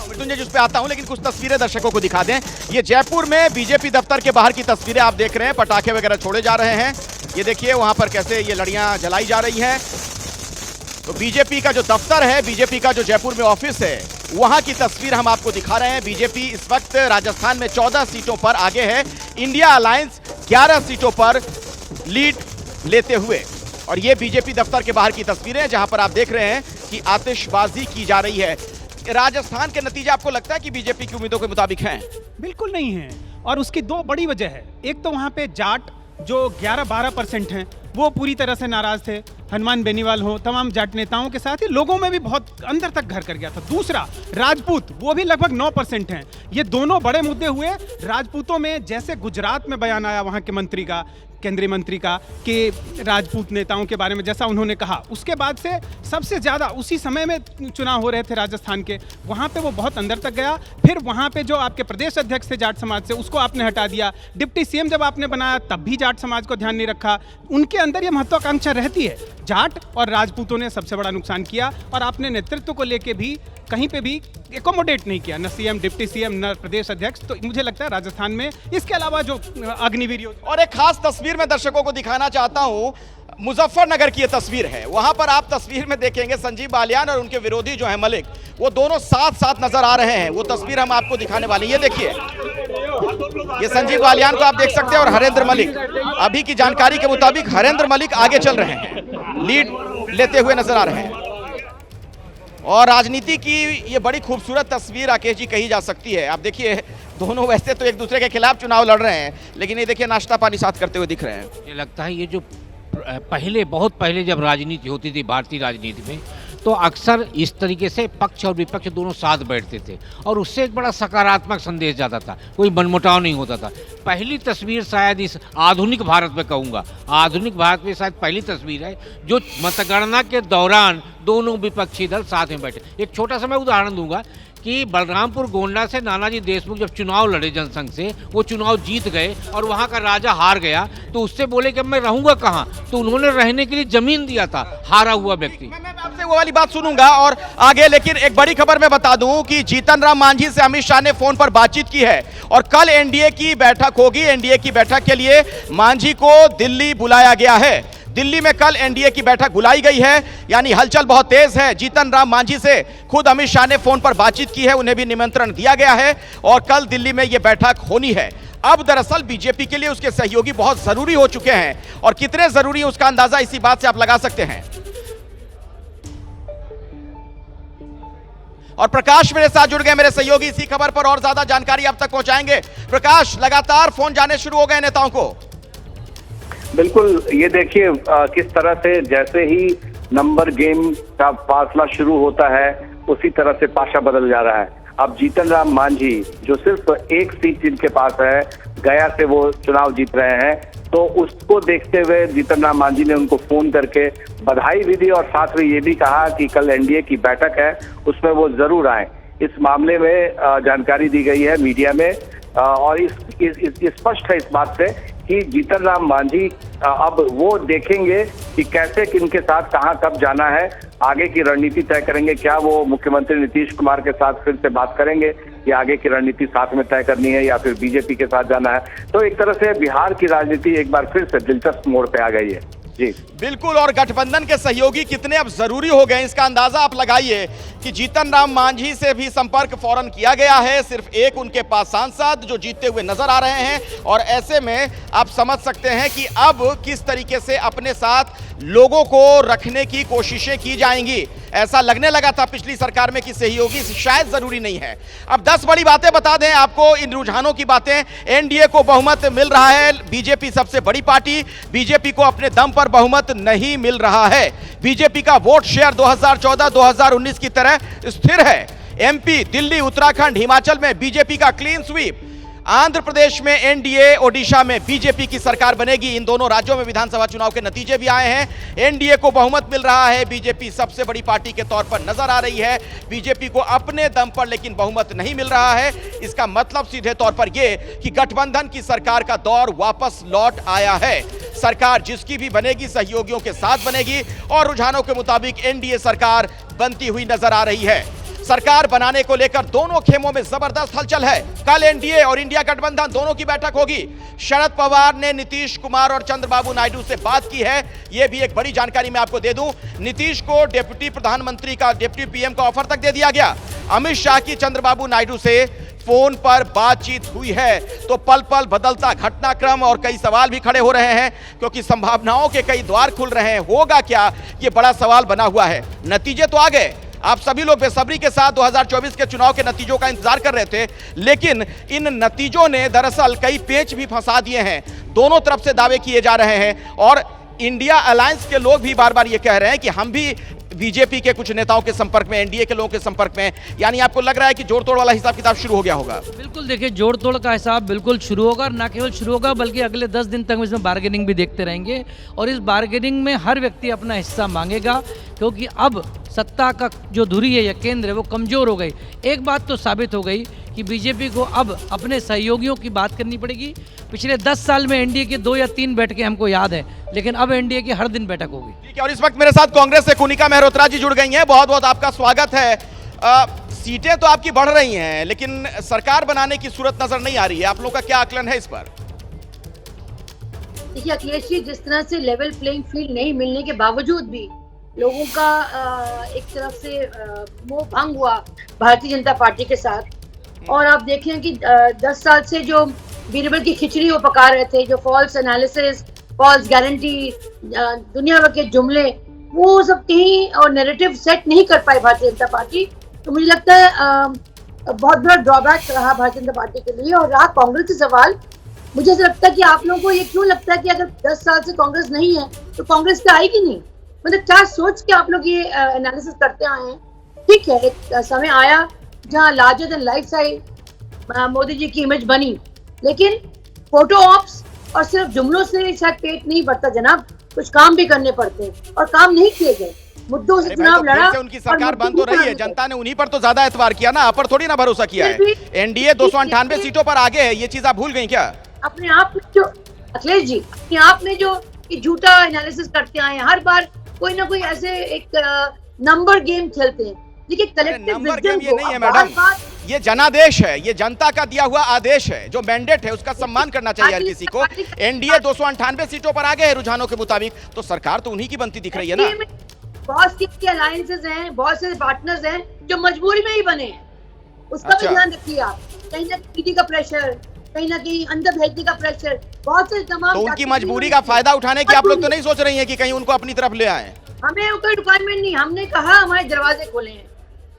मृत्युंजय जिस पे आता हूं, लेकिन कुछ तस्वीरें दर्शकों को दिखा दें। ये जयपुर में बीजेपी दफ्तर के बाहर की तस्वीरें आप देख रहे हैं, पटाखे वगैरह छोड़े जा रहे हैं। ये देखिए वहां पर कैसे ये लड़ियां जलाई जा रही हैं। तो बीजेपी का जो दफ्तर है, बीजेपी का जो जयपुर में ऑफिस है, वहां की तस्वीर हम आपको दिखा रहे हैं। बीजेपी इस वक्त राजस्थान में 14 सीटों पर आगे है, इंडिया अलायंस 11 सीटों पर लीड लेते हुए। और ये बीजेपी दफ्तर के बाहर की तस्वीरें जहां पर आप देख रहे हैं कि आतिशबाजी की जा रही है। राजस्थान के नतीजे आपको लगता है कि बीजेपी की उम्मीदों के मुताबिक हैं? बिल्कुल नहीं है, और उसकी दो बड़ी वजह है। एक तो वहाँ पे जाट जो 11-12% हैं वो पूरी तरह से नाराज थे। हनुमान बेनीवाल हो, तमाम जाट नेताओं के साथ ही लोगों में भी बहुत अंदर तक घर कर गया था। दूसरा, राजपूत, वो भी लगभग 9% हैं। ये दोनों बड़े मुद्दे हुए। राजपूतों में जैसे गुजरात में बयान आया वहाँ के मंत्री का, केंद्रीय मंत्री का, कि राजपूत नेताओं के बारे में जैसा उन्होंने कहा, उसके बाद से सबसे ज़्यादा उसी समय में चुनाव हो रहे थे राजस्थान के, वहाँ पे वो बहुत अंदर तक गया। फिर वहाँ पे जो आपके प्रदेश अध्यक्ष थे जाट समाज से, उसको आपने हटा दिया। डिप्टी सीएम जब आपने बनाया तब भी जाट समाज को ध्यान नहीं रखा। उनके अंदर ये महत्वाकांक्षा रहती है। जाट और राजपूतों ने सबसे बड़ा नुकसान किया, और आपने नेतृत्व को लेके भी कहीं पे भी एकोमोडेट नहीं किया, न सीएम, डिप्टी सीएम, न प्रदेश अध्यक्ष। तो मुझे लगता है राजस्थान में इसके अलावा जो अग्निवीर, और एक खास तस्वीर मैं दर्शकों को दिखाना चाहता हूं, मुजफ्फरनगर की ये तस्वीर है। वहां पर आप तस्वीर में देखेंगे संजीव बालियान और उनके विरोधी जो है मलिक, वो दोनों साथ साथ नजर आ रहे हैं। वो तस्वीर हम आपको दिखाने वाले, ये देखिए, ये संजीव बालियान को आप देख सकते हैं और हरेंद्र मलिक, अभी की जानकारी के मुताबिक हरेंद्र मलिक आगे चल रहे हैं, लीड लेते हुए नजर आ रहे हैं। और राजनीति की ये बड़ी खूबसूरत तस्वीर राकेश जी कही जा सकती है। आप देखिए, दोनों वैसे तो एक दूसरे के खिलाफ चुनाव लड़ रहे हैं, लेकिन ये देखिए नाश्ता पानी साथ करते हुए दिख रहे हैं। ये लगता है ये जो पहले, बहुत पहले जब राजनीति होती थी भारतीय राजनीति में, तो अक्सर इस तरीके से पक्ष और विपक्ष दोनों साथ बैठते थे, और उससे एक बड़ा सकारात्मक संदेश जाता था, कोई मनमुटाव नहीं होता था। पहली तस्वीर शायद इस आधुनिक भारत में, कहूँगा आधुनिक भारत में शायद पहली तस्वीर है जो मतगणना के दौरान दोनों विपक्षी दल साथ में बैठे। एक छोटा सा मैं उदाहरण दूंगा कि बलरामपुर गोंडा से नानाजी देशमुख जब चुनाव लड़े जनसंघ से, वो चुनाव जीत गए और वहाँ का राजा हार गया, तो उससे बोले कि अब मैं रहूँगा कहाँ, तो उन्होंने रहने के लिए जमीन दिया था हारा हुआ व्यक्ति। आपसे वो वाली बात सुनूंगा और आगे, लेकिन एक बड़ी खबर मैं बता दूं कि जीतन राम मांझी से अमित शाह ने फोन पर बातचीत की है, और कल एनडीए की बैठक होगी। एनडीए की बैठक के लिए मांझी को दिल्ली बुलाया गया है। दिल्ली में कल एनडीए की बैठक बुलाई गई है, यानी हलचल बहुत तेज है। जीतन राम मांझी से खुद अमित शाह ने फोन पर बातचीत की है, उन्हें भी निमंत्रण दिया गया है, और कल दिल्ली में यह बैठक होनी है। अब दरअसल बीजेपी के लिए उसके सहयोगी बहुत जरूरी हो चुके हैं, और कितने जरूरी है उसका अंदाजा इसी बात से आप लगा सकते हैं। और प्रकाश मेरे साथ जुड़ गए, मेरे सहयोगी इसी खबर पर और ज्यादा जानकारी आप तक पहुंचाएंगे। प्रकाश, लगातार फोन जाने शुरू हो गए नेताओं को। बिल्कुल, ये देखिए किस तरह से जैसे ही नंबर गेम का फासला शुरू होता है, उसी तरह से पाशा बदल जा रहा है। अब जीतन राम मांझी जो सिर्फ एक सीट जिनके पास है, गया से वो चुनाव जीत रहे हैं, तो उसको देखते हुए जीतन राम मांझी ने उनको फोन करके बधाई भी दी, और साथ में ये भी कहा कि कल एनडीए की बैठक है, उसमें वो जरूर आए। इस मामले में जानकारी दी गई है मीडिया में, और स्पष्ट है इस बात से कि जीतन राम मांझी अब वो देखेंगे कि कैसे किनके साथ कहां कब जाना है, आगे की रणनीति तय करेंगे। क्या वो मुख्यमंत्री नीतीश कुमार के साथ फिर से बात करेंगे, या आगे की रणनीति साथ में तय करनी है, या फिर बीजेपी के साथ जाना है। तो एक तरह से बिहार की राजनीति एक बार फिर से दिलचस्प मोड़ पे आ गई है। जी बिल्कुल, और गठबंधन के सहयोगी कितने अब जरूरी हो गए इसका अंदाजा आप लगाइए कि जीतन राम मांझी से भी संपर्क फौरन किया गया है। सिर्फ एक उनके पास सांसद जो जीतते हुए नजर आ रहे हैं, और ऐसे में आप समझ सकते हैं कि अब किस तरीके से अपने साथ लोगों को रखने की कोशिशें की जाएंगी। ऐसा लगने लगा था पिछली सरकार में कि सहयोगी शायद जरूरी नहीं है। अब 10 बड़ी बातें बता दें आपको, इन रुझानों की बातें। एनडीए को बहुमत मिल रहा है, बीजेपी सबसे बड़ी पार्टी, बीजेपी को अपने दम पर बहुमत नहीं मिल रहा है। बीजेपी का वोट शेयर 2014-2019 की तरह स्थिर है। एमपी, दिल्ली, उत्तराखंड, हिमाचल में बीजेपी का क्लीन स्वीप। आंध्र प्रदेश में एनडीए, ओडिशा में बीजेपी की सरकार बनेगी। इन दोनों राज्यों में विधानसभा चुनाव के नतीजे भी आए हैं। एनडीए को बहुमत मिल रहा है, बीजेपी सबसे बड़ी पार्टी के तौर पर नजर आ रही है। बीजेपी को अपने दम पर लेकिन बहुमत नहीं मिल रहा है। इसका मतलब सीधे तौर पर यह कि गठबंधन की सरकार का दौर वापस लौट आया है। सरकार जिसकी भी बनेगी सहयोगियों के साथ बनेगी, और रुझानों के मुताबिक एनडीए सरकार बनती हुई नजर आ रही है। सरकार बनाने को लेकर दोनों खेमों में जबरदस्त हलचल है। कल एनडीए और इंडिया गठबंधन दोनों की बैठक होगी। शरद पवार ने नीतीश कुमार और चंद्रबाबू नायडू से बात की है। यह भी एक बड़ी जानकारी मैं आपको दे दूं। नीतीश को डिप्टी प्रधानमंत्री का, डिप्टी पीएम का ऑफर तक दे दिया गया। अमित शाह की चंद्रबाबू नायडू से फोन पर बातचीत हुई है। तो पल पल बदलता घटनाक्रम, और कई सवाल भी खड़े हो रहे हैं, क्योंकि संभावनाओं के कई द्वार खुल रहे हैं। होगा क्या, यह बड़ा सवाल बना हुआ है। नतीजे तो आ गए, आप सभी लोग बेसब्री के साथ 2024 के चुनाव के नतीजों का इंतजार कर रहे थे, लेकिन इन नतीजों ने दरअसल कई पेच भी फंसा दिए हैं। दोनों तरफ से दावे किए जा रहे हैं और इंडिया अलायंस के लोग भी बार बार ये कह रहे हैं कि हम भी बीजेपी के कुछ नेताओं के संपर्क में, एनडीए के लोगों के संपर्क में, यानी आपको लग रहा है कि जोड़ तोड़ वाला हिसाब किताब शुरू हो गया होगा? बिल्कुल, देखिए जोड़ तोड़ का हिसाब बिल्कुल शुरू होगा, और ना केवल शुरू होगा बल्कि अगले 10 दिन तक इसमें बार्गेनिंग भी देखते रहेंगे, और इस बार्गेनिंग में हर व्यक्ति अपना हिस्सा मांगेगा, क्योंकि अब सत्ता का जो धुरी है या केंद्र है वो कमजोर हो गई। एक बात तो साबित हो गई कि बीजेपी को अब अपने सहयोगियों की बात करनी पड़ेगी। पिछले 10 साल में एनडीए की 2 या 3 बैठकें हमको याद है, लेकिन अब एनडीए की हर दिन बैठक होगी। ठीक है, और इस वक्त मेरे साथ कांग्रेस से कुनिका मेहरोत्रा जी जुड़ गई हैं। बहुत बहुत आपका स्वागत है। सीटें तो आपकी बढ़ रही हैं, लेकिन सरकार बनाने की सूरत नजर नहीं आ रही है। आप लोगों का क्या आकलन है इस पर? देखिए अखिलेश जी, जिस तरह से लेवल प्लेइंग फील्ड नहीं मिलने के बावजूद भी लोगों का एक तरफ से मोह भंग हुआ भारतीय जनता पार्टी के साथ, और आप देखें कि 10 साल से जो बीरबल की खिचड़ी वो पका रहे थे, जो फॉल्स एनालिसिस, फॉल्स गारंटी, दुनिया भर के जुमले, वो सब कहीं और नैरेटिव सेट नहीं कर पाई भारतीय जनता पार्टी। तो मुझे लगता है बहुत बड़ा ड्रॉबैक रहा भारतीय जनता पार्टी के लिए। और रहा कांग्रेस से सवाल, मुझे ऐसा लगता है कि आप लोगों को ये क्यों लगता है कि अगर 10 साल से कांग्रेस नहीं है तो कांग्रेस पे आएगी नहीं? मतलब क्या सोच के आप लोग ये एनालिसिस करते आए हैं? ठीक है, एक समय आया जहाँ larger than life size Modi ji की इमेज बनी, लेकिन फोटो ऑप्स और सिर्फ जुमलों से शायद पेट नहीं भरता जनाब, कुछ काम भी करने पड़ते हैं और काम नहीं किए गए। मुद्दों से चुनाव लड़ा, उनकी सरकार बन तो रही है, जनता ने उन्हीं पर तो ज्यादा एतबार किया ना, आप पर थोड़ी ना भरोसा किया है। एनडीए 298 सीटों पर आगे है, ये चीज आप भूल गई क्या? अपने आप में जो अखिलेश जी, अपने आप में जो झूठा एनालिसिस करते आए हैं, हर बार कोई ना कोई ऐसे एक नंबर गेम खेलते हैं। देखिए कलेक्टिव विजडम ये नहीं है मैडम, ये जनादेश है, ये जनता का दिया हुआ आदेश है, जो मैंडेट है उसका सम्मान करना चाहिए हर किसी को। एनडीए 298 सीटों पर आगे है रुझानों के मुताबिक, तो सरकार तो उन्हीं की बनती दिख रही है ना। बहुत सी अलायंसेस हैं, बहुत से पार्टनर्स हैं जो मजबूरी में ही बने हैं, उसका भी ध्यान रखिए आप। कहीं ना कहीं का प्रेशर, कहीं ना कहीं अंदर भेजने का प्रेशर, बहुत से तमाम। तो उनकी मजबूरी का फायदा उठाने की आप लोग तो नहीं सोच रही हैं कि कहीं उनको अपनी तरफ ले आए? हमें कोई रिक्वायरमेंट नहीं, हमने कहा हमारे दरवाजे खोले हैं।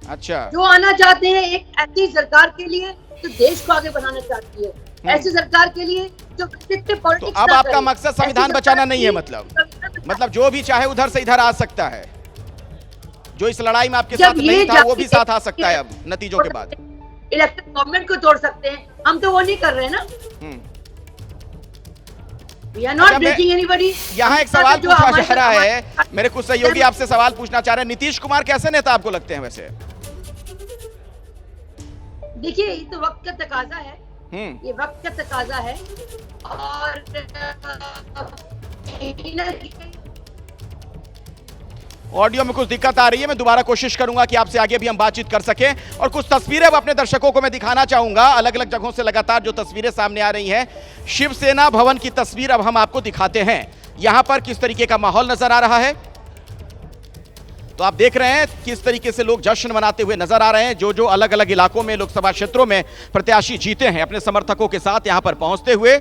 अच्छा, जो आना चाहते हैं एक ऐसी सरकार के लिए जो देश को आगे बढ़ाना चाहती है, ऐसी सरकार के लिए जो पॉलिटिक्स। तो अब आपका मकसद संविधान बचाना नहीं है, मतलब जो भी चाहे उधर से इधर आ सकता है, जो इस लड़ाई में आपके साथ नहीं था वो भी साथ आ सकता है अब नतीजों के बाद। इलेक्टेड गवर्नमेंट को तोड़ सकते हैं, हम तो वो नहीं कर रहे ना। We are not breaking anybody। यहाँ एक सवाल पूछा जा रहा है, मेरे कुछ सहयोगी आपसे सवाल पूछना चाह रहे हैं। नीतीश कुमार कैसे नेता आपको लगते हैं वैसे? देखिए ये तो वक्त का तकाजा है, ये वक्त का तकाजा है, और ऑडियो में कुछ दिक्कत आ रही है, मैं दोबारा कोशिश करूंगा कि आपसे आगे भी हम बातचीत कर सकें। और कुछ तस्वीरें अब अपने दर्शकों को मैं दिखाना चाहूंगा, अलग अलग जगहों से लगातार जो तस्वीरें सामने आ रही हैं। शिवसेना भवन की तस्वीर अब हम आपको दिखाते हैं, यहां पर किस तरीके का माहौल नजर आ रहा है। तो आप देख रहे हैं किस तरीके से लोग जश्न मनाते हुए नजर आ रहे हैं। जो जो अलग अलग इलाकों में, लोकसभा क्षेत्रों में प्रत्याशी जीते हैं, अपने समर्थकों के साथ यहां पर पहुंचते हुए।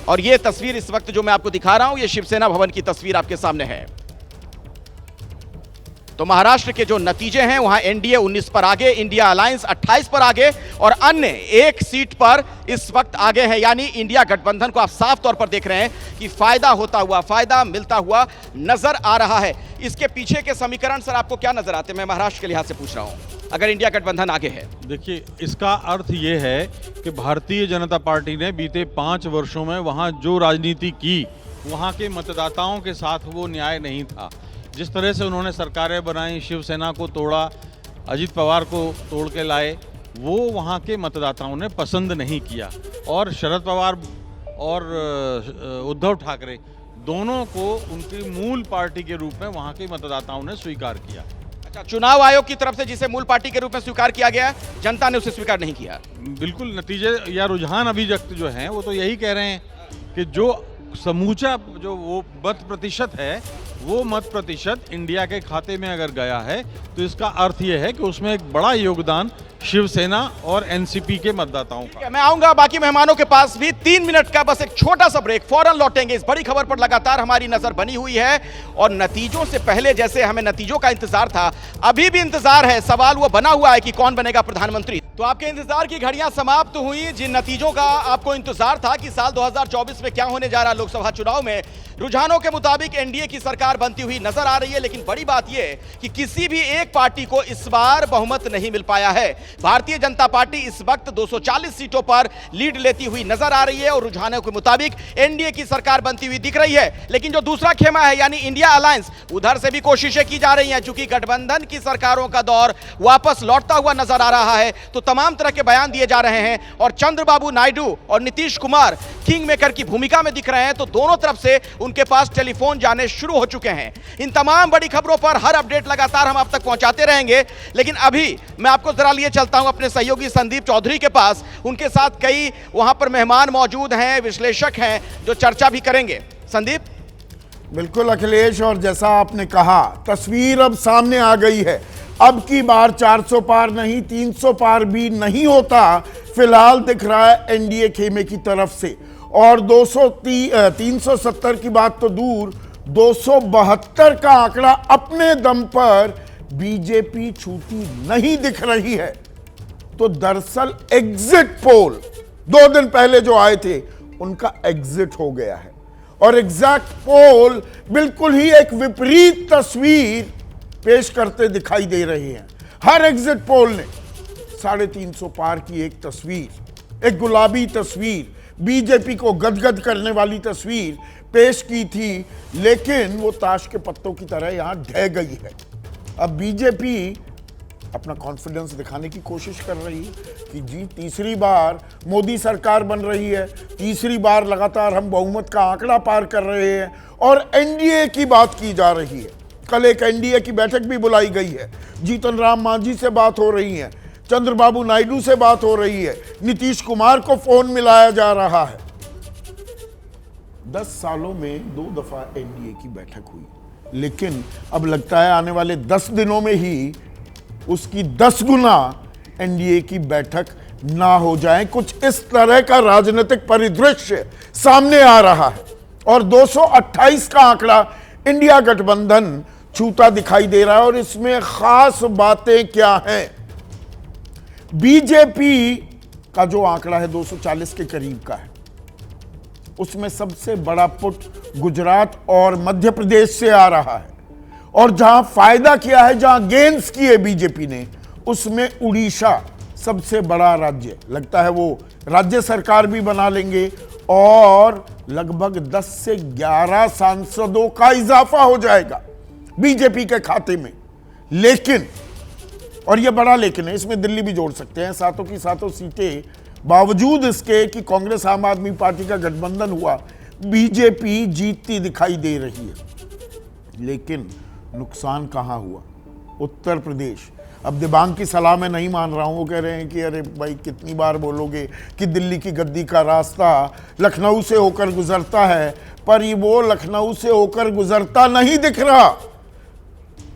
और ये तस्वीर इस वक्त जो मैं आपको दिखा रहा हूं, ये शिवसेना भवन की तस्वीर आपके सामने है। तो महाराष्ट्र के जो नतीजे हैं, वहां एनडीए 19 पर आगे, इंडिया अलायंस 28 पर आगे, और अन्य एक सीट पर इस वक्त आगे है। यानी इंडिया गठबंधन को आप साफ तौर पर देख रहे हैं कि फायदा होता हुआ, फायदा मिलता हुआ नजर आ रहा है। इसके पीछे के समीकरण सर आपको क्या नजर आते हैं? मैं महाराष्ट्र के लिहाज से पूछ रहा हूं, अगर इंडिया गठबंधन आगे है। देखिए, इसका अर्थ ये है कि भारतीय जनता पार्टी ने बीते 5 वर्षों में वहां जो राजनीति की, वहां के मतदाताओं के साथ वो न्याय नहीं था। जिस तरह से उन्होंने सरकारें बनाई, शिवसेना को तोड़ा, अजित पवार को तोड़ के लाए, वो वहाँ के मतदाताओं ने पसंद नहीं किया। और शरद पवार और उद्धव ठाकरे दोनों को उनकी मूल पार्टी के रूप में वहाँ के मतदाताओं ने स्वीकार किया। अच्छा, चुनाव आयोग की तरफ से जिसे मूल पार्टी के रूप में स्वीकार किया गया, जनता ने उसे स्वीकार नहीं किया। बिल्कुल, नतीजे या रुझान अभिव्यक्त जो हैं वो तो यही कह रहे हैं कि जो समूचा जो वो मत प्रतिशत है, वो मत प्रतिशत इंडिया के खाते में अगर गया है तो इसका अर्थ ये है कि उसमें एक बड़ा योगदान शिवसेना और एनसीपी के मतदाताओं का। मैं आऊंगा बाकी मेहमानों के पास भी। 3 मिनट का बस एक छोटा सा ब्रेक, फौरन लौटेंगे। इस बड़ी खबर पर लगातार हमारी नजर बनी हुई है और नतीजों से पहले जैसे हमें नतीजों का इंतजार था, अभी भी इंतजार है। सवाल वो बना हुआ है कि कौन बनेगा प्रधानमंत्री। तो आपके इंतजार की घड़ियां समाप्त हुई। जिन नतीजों का आपको इंतजार था कि साल 2024 में क्या होने जा रहा लोकसभा चुनाव में, रुझानों के मुताबिक एनडीए की सरकार बनती हुई नजर आ रही है। लेकिन बड़ी बात यह कि किसी भी एक पार्टी को इस बार बहुमत नहीं मिल पाया है। भारतीय जनता पार्टी इस वक्त 240 सीटों पर लीड लेती हुई नजर आ रही है और रुझानों के मुताबिक एनडीए की सरकार बनती हुई दिख रही है। लेकिन जो दूसरा खेमा है यानी इंडिया अलायंस, उधर से भी कोशिशें की जा रही हैं। चूंकि गठबंधन की सरकारों का दौर वापस लौटता हुआ नजर आ रहा है, तो तमाम तरह के बयान दिए जा रहे हैं और चंद्रबाबू नायडू और नीतीश कुमार किंग मेकर की भूमिका में दिख रहे हैं। तो दोनों तरफ से उनके पास टेलीफोन जाने शुरू हो चुके हैं। इन तमाम बड़ी खबरों पर हर अपडेट लगातार हम आप तक पहुंचाते रहेंगे। लेकिन अभी मैं आपको जरा लिए चलता हूं अपने सहयोगी संदीप चौधरी के पास। उनके साथ कई वहां पर मेहमान मौजूद हैं, विश्लेषक हैं जो चर्चा भी करेंगे। संदीप। बिल्कुल अखिलेश, और जैसा आपने कहा, तस्वीर अब सामने आ गई है। अब की बार 400 पार नहीं, 300 पार भी नहीं होता। फिलहाल दिख रहा है एनडीए खेमे की तरफ से। और 370 की बात तो दूर, 272 का आंकड़ा अपने दम पर बीजेपी छूती नहीं दिख रही है। तो दरअसल एग्जिट पोल 2 दिन पहले जो आए थे उनका एग्जिट हो गया है और एग्जैक्ट पोल बिल्कुल ही एक विपरीत तस्वीर पेश करते दिखाई दे रही हैं। हर एग्जिट पोल ने 350 पार की एक तस्वीर, एक गुलाबी तस्वीर, बीजेपी को गदगद करने वाली तस्वीर पेश की थी। लेकिन वो ताश के पत्तों की तरह यहां ढह गई है। अब बीजेपी अपना कॉन्फिडेंस दिखाने की कोशिश कर रही है कि जी तीसरी बार मोदी सरकार बन रही है, तीसरी बार लगातार हम बहुमत का आंकड़ा पार कर रहे हैं और एनडीए की बात की जा रही है। कल एक एनडीए की बैठक भी बुलाई गई है। जीतन राम मांझी से बात हो रही है, चंद्रबाबू नायडू से बात हो रही है, नीतीश कुमार को फोन मिलाया जा रहा है। 10 सालों में 2 दफा एनडीए की बैठक हुई, लेकिन अब लगता है आने वाले 10 दिनों में ही उसकी 10 गुना एनडीए की बैठक ना हो जाए। कुछ इस तरह का राजनीतिक परिदृश्य सामने आ रहा है और 228 का आंकड़ा इंडिया गठबंधन छूता दिखाई दे रहा है। और इसमें खास बातें क्या हैं? बीजेपी का जो आंकड़ा है 240 के करीब का है, उसमें सबसे बड़ा पुट गुजरात और मध्य प्रदेश से आ रहा है और जहां फायदा किया है, जहां गेन्स किए बीजेपी ने, उसमें उड़ीसा सबसे बड़ा राज्य लगता है। वो राज्य सरकार भी बना लेंगे और लगभग 10 से 11 सांसदों का इजाफा हो जाएगा बीजेपी के खाते में। लेकिन, और ये बड़ा लेकिन है, इसमें दिल्ली भी जोड़ सकते हैं, सातों की सातों सीटें बावजूद इसके कि कांग्रेस आम आदमी पार्टी का गठबंधन हुआ, बीजेपी जीतती दिखाई दे रही है। लेकिन नुकसान कहां हुआ? उत्तर प्रदेश। अब दिबांग की सलाह मैं नहीं मान रहा हूं। वो कह रहे हैं कि अरे भाई कितनी बार बोलोगे कि दिल्ली की गद्दी का रास्ता लखनऊ से होकर गुजरता है, पर ये वो लखनऊ से होकर गुजरता नहीं दिख रहा।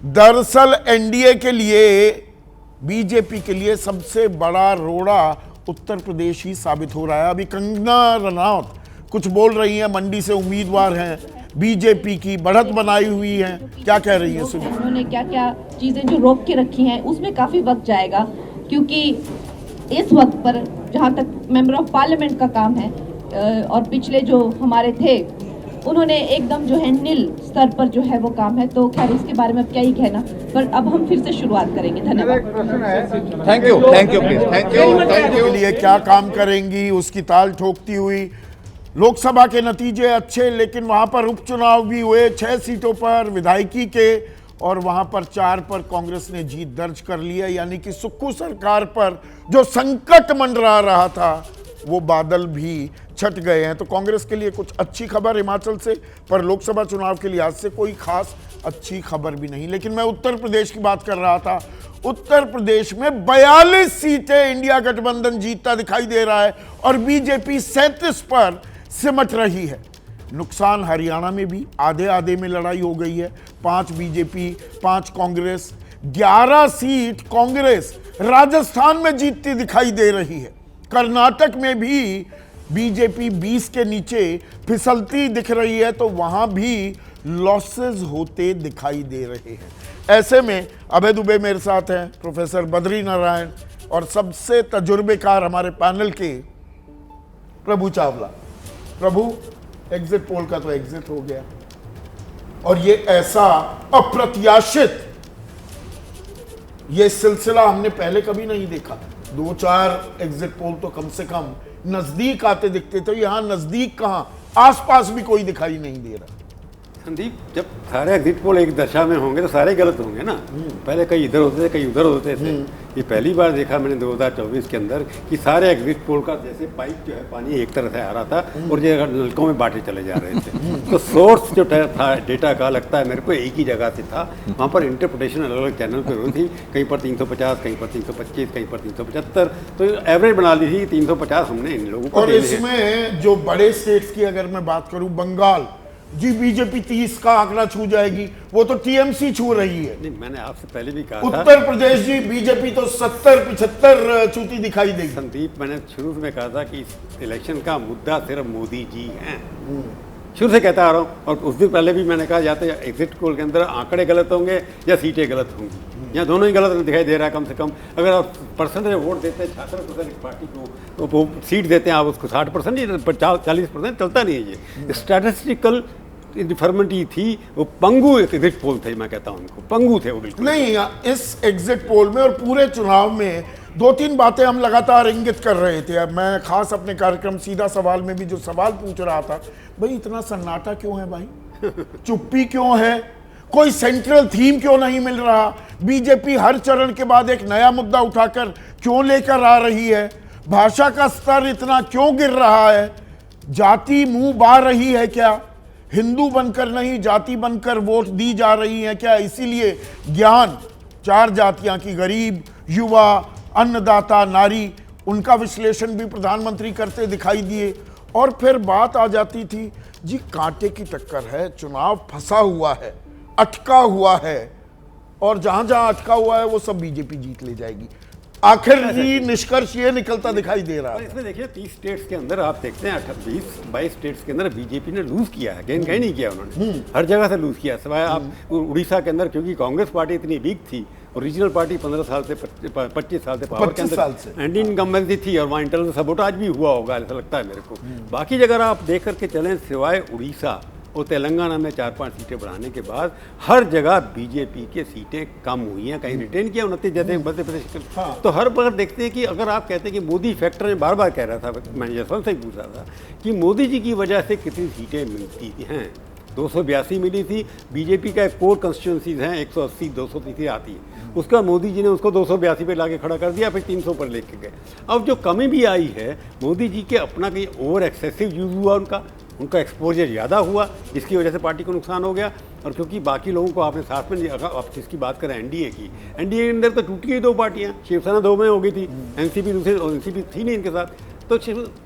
दरअसल एनडीए के लिए, बीजेपी के लिए सबसे बड़ा रोड़ा उत्तर प्रदेश ही साबित हो रहा है। अभी कंगना रनौत कुछ बोल रही हैं, मंडी से उम्मीदवार हैं, बीजेपी की बढ़त बनाई हुई है। क्या कह रही है सुनिए। उन्होंने क्या क्या चीजें जो रोक के रखी हैं उसमें काफी वक्त जाएगा, क्योंकि इस वक्त पर जहां तक मेंबर ऑफ पार्लियामेंट का काम है और पिछले जो हमारे थे उन्होंने एकदम जो है नील स्तर पर जो है वो काम है। तो खैर इसके बारे में अब क्या ही कहना, पर अब हम फिर से शुरुआत करेंगे। धन्यवाद। Thank you please, thank you. के लिए क्या काम करेंगी उसकी ताल ठोकती हुई। लोकसभा के नतीजे अच्छे, लेकिन वहां पर उपचुनाव भी हुए 6 सीटों पर विधायकी के, और वहां पर 4 पर कांग्रेस ने जीत दर्ज कर लिया। यानी कि सुक्खू सरकार पर जो संकट मंडरा रहा था वो बादल भी छट गए हैं। तो कांग्रेस के लिए कुछ अच्छी खबर हिमाचल से, पर लोकसभा चुनाव के लिहाज से कोई खास अच्छी खबर भी नहीं। लेकिन मैं उत्तर प्रदेश की बात कर रहा था। उत्तर प्रदेश में 42 सीटें इंडिया गठबंधन जीतता दिखाई दे रहा है और बीजेपी 37 पर सिमट रही है। नुकसान हरियाणा में भी आधे आधे में लड़ाई हो गई है। 5 बीजेपी, 5 कांग्रेस, 11 सीट कांग्रेस राजस्थान में जीतती दिखाई दे रही है। कर्नाटक में भी बीजेपी 20 के नीचे फिसलती दिख रही है, तो वहां भी लॉसेस होते दिखाई दे रहे हैं। ऐसे में अभय दुबे मेरे साथ हैं, प्रोफेसर बद्री नारायण और सबसे तजुर्बेकार हमारे पैनल के प्रभु चावला। प्रभु, एग्जिट पोल का तो एग्जिट हो गया और ये ऐसा अप्रत्याशित ये सिलसिला हमने पहले कभी नहीं देखा। 2-4 एग्जिट पोल तो कम से कम नजदीक आते दिखते थे, यहां नजदीक कहां, आसपास भी कोई दिखाई नहीं दे रहा। संदीप, जब सारे एग्जिट पोल एक दशा में होंगे तो सारे गलत होंगे ना। पहले कई इधर होते थे, कई उधर होते थे। ये पहली बार देखा मैंने 2024 के अंदर कि सारे एग्जिट पोल का जैसे पाइप जो है पानी एक तरह से आ रहा था और ये नलकों में बांटे चले जा रहे थे। तो सोर्स जो था डेटा का, लगता है मेरे को एक ही जगह से था। वहाँ पर इंटरप्रिटेशन अलग अलग चैनल पर हुई थी, कहीं पर 350, कहीं पर 325, कहीं पर 375, तो एवरेज बना ली थी 350 हमने इन लोगों को। और इसमें जो बड़े स्टेट्स की अगर मैं बात करूं, बंगाल जी बीजेपी 30 का आंकड़ा छू जाएगी, वो तो टीएमसी छू रही है। नहीं, मैंने आपसे पहले भी कहा था। उत्तर प्रदेश जी बीजेपी तो 70-75 चूती दिखाई देगी। संदीप, मैंने शुरू में कहा था कि इस इलेक्शन का मुद्दा सिर्फ मोदी जी हैं। शुरू से कहता आ रहा हूँ, और उस दिन पहले भी मैंने कहा या तो एग्जिट पोल के अंदर आंकड़े गलत होंगे या सीटें गलत होंगी, या दोनों ही गलत दिखाई दे रहा है। कम से कम अगर आप परसेंटेज वोट देते हैं 76% एक पार्टी को, वो सीट देते हैं आप उसको 60%, 40% चलता नहीं है। ये स्टैटिस्टिकल डिफरमेंट थी, वो पंगु एग्जिट पोल थे, मैं कहता हूँ उनको पंगु थे वो बिल्कुल। नहीं, इस एग्जिट पोल में और पूरे चुनाव में 2-3 बातें हम लगातार इंगित कर रहे थे। अब मैं खास अपने कार्यक्रम सीधा सवाल में भी जो सवाल पूछ रहा था, भाई इतना सन्नाटा क्यों है भाई, चुप्पी क्यों है, कोई सेंट्रल थीम क्यों नहीं मिल रहा, बीजेपी हर चरण के बाद एक नया मुद्दा उठाकर क्यों लेकर आ रही है, भाषा का स्तर इतना क्यों गिर रहा है, जाति मुंह बार रही है क्या, हिंदू बनकर नहीं जाति बनकर वोट दी जा रही है क्या, इसीलिए ज्ञान 4 जातियां की गरीब, युवा, अन्नदाता, नारी, उनका विश्लेषण भी प्रधानमंत्री करते दिखाई दिए। और फिर बात आ जाती थी जी कांटे की टक्कर है, चुनाव फंसा हुआ है, अटका हुआ है, और जहां जहां अटका हुआ है वो सब बीजेपी जीत ले जाएगी। आखिर ही निष्कर्ष ये निकलता दिखाई दे रहा है। इसमें देखिए 30 स्टेट्स के अंदर आप देखते हैं 22 स्टेट्स के अंदर बीजेपी ने लूज किया है, गेन कहीं नहीं किया उन्होंने, हर जगह से लूज किया। सिवाय आप उड़ीसा के अंदर, क्योंकि कांग्रेस पार्टी इतनी वीक थी और रीजनल पार्टी 15 साल से 25 साल से पावर के अंदर इंडियन इनकम्बेंसी थी, और वहाँ इंटरनल सबोटाज भी हुआ होगा ऐसा लगता है मेरे को। बाकी जगह आप देख करके चलें, सिवाय उड़ीसा और तेलंगाना में 4-5 सीटें बढ़ाने के बाद हर जगह बीजेपी के सीटें कम हुई हैं, कहीं रिटेन किया 29 जैसे मध्य प्रदेश। तो हर बार देखते हैं कि अगर आप कहते हैं कि मोदी फैक्टर में बार बार कह रहा था, मैं यशवंत से ही पूछ रहा था कि मोदी जी की वजह से कितनी सीटें मिलती हैं। 282 मिली थी, बीजेपी का एक कोर कंस्टिट्यूंसीज हैं 180-200 सीटें आती है, उसका मोदी जी ने उसको 282 पे लाके खड़ा कर दिया, फिर 300 पर लेके गए। अब जो कमी भी आई है, मोदी जी के अपना कहीं ओवर एक्सेसिव यूज हुआ, उनका एक्सपोजर ज़्यादा हुआ, जिसकी वजह से पार्टी को नुकसान हो गया। और क्योंकि बाकी लोगों को आपने साथ में, अगर आप जिसकी बात करें एनडीए की, एनडीए के अंदर तो टूटी गई 2 पार्टियाँ, शिवसेना 2 में हो गई थी, एनसीपी दूसरे, और एनसीपी थी नहीं इनके साथ। तो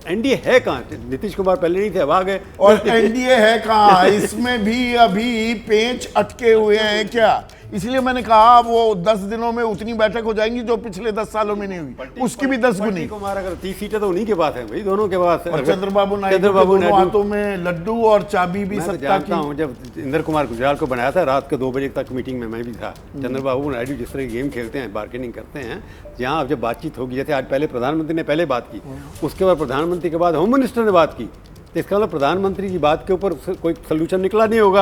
एनडीए है कहाँ? नीतीश कुमार पहले नहीं थे, अब आ गए। और एनडीए है कहाँ? इसमें भी अभी पेंच अटके हुए हैं क्या? इसलिए मैंने कहा वो 10 दिनों में उतनी बैठक हो जाएंगी जो पिछले 10 सालों में नहीं हुई, उसकी भी 10 गुनी। कुमार अगर 30 सीटें तो उन्हीं के पास है भाई, दोनों के पास। और चंद्रबाबू नायडू के हाथों में लड्डू और चाबी भी सत्ता की। हूँ जब इंद्र कुमार गुजराल को बनाया था, रात के 2 बजे तक मीटिंग में मैं भी था। चंद्रबाबू नायडू जिस तरह गेम खेलते हैं, बार्गेनिंग करते हैं, जहाँ अब जब बातचीत होगी, जैसे आज पहले प्रधानमंत्री ने पहले बात की, उसके बाद प्रधानमंत्री के बाद होम मिनिस्टर ने बात की, इसका मतलब प्रधानमंत्री की बात के ऊपर कोई सोल्यूशन निकला नहीं होगा।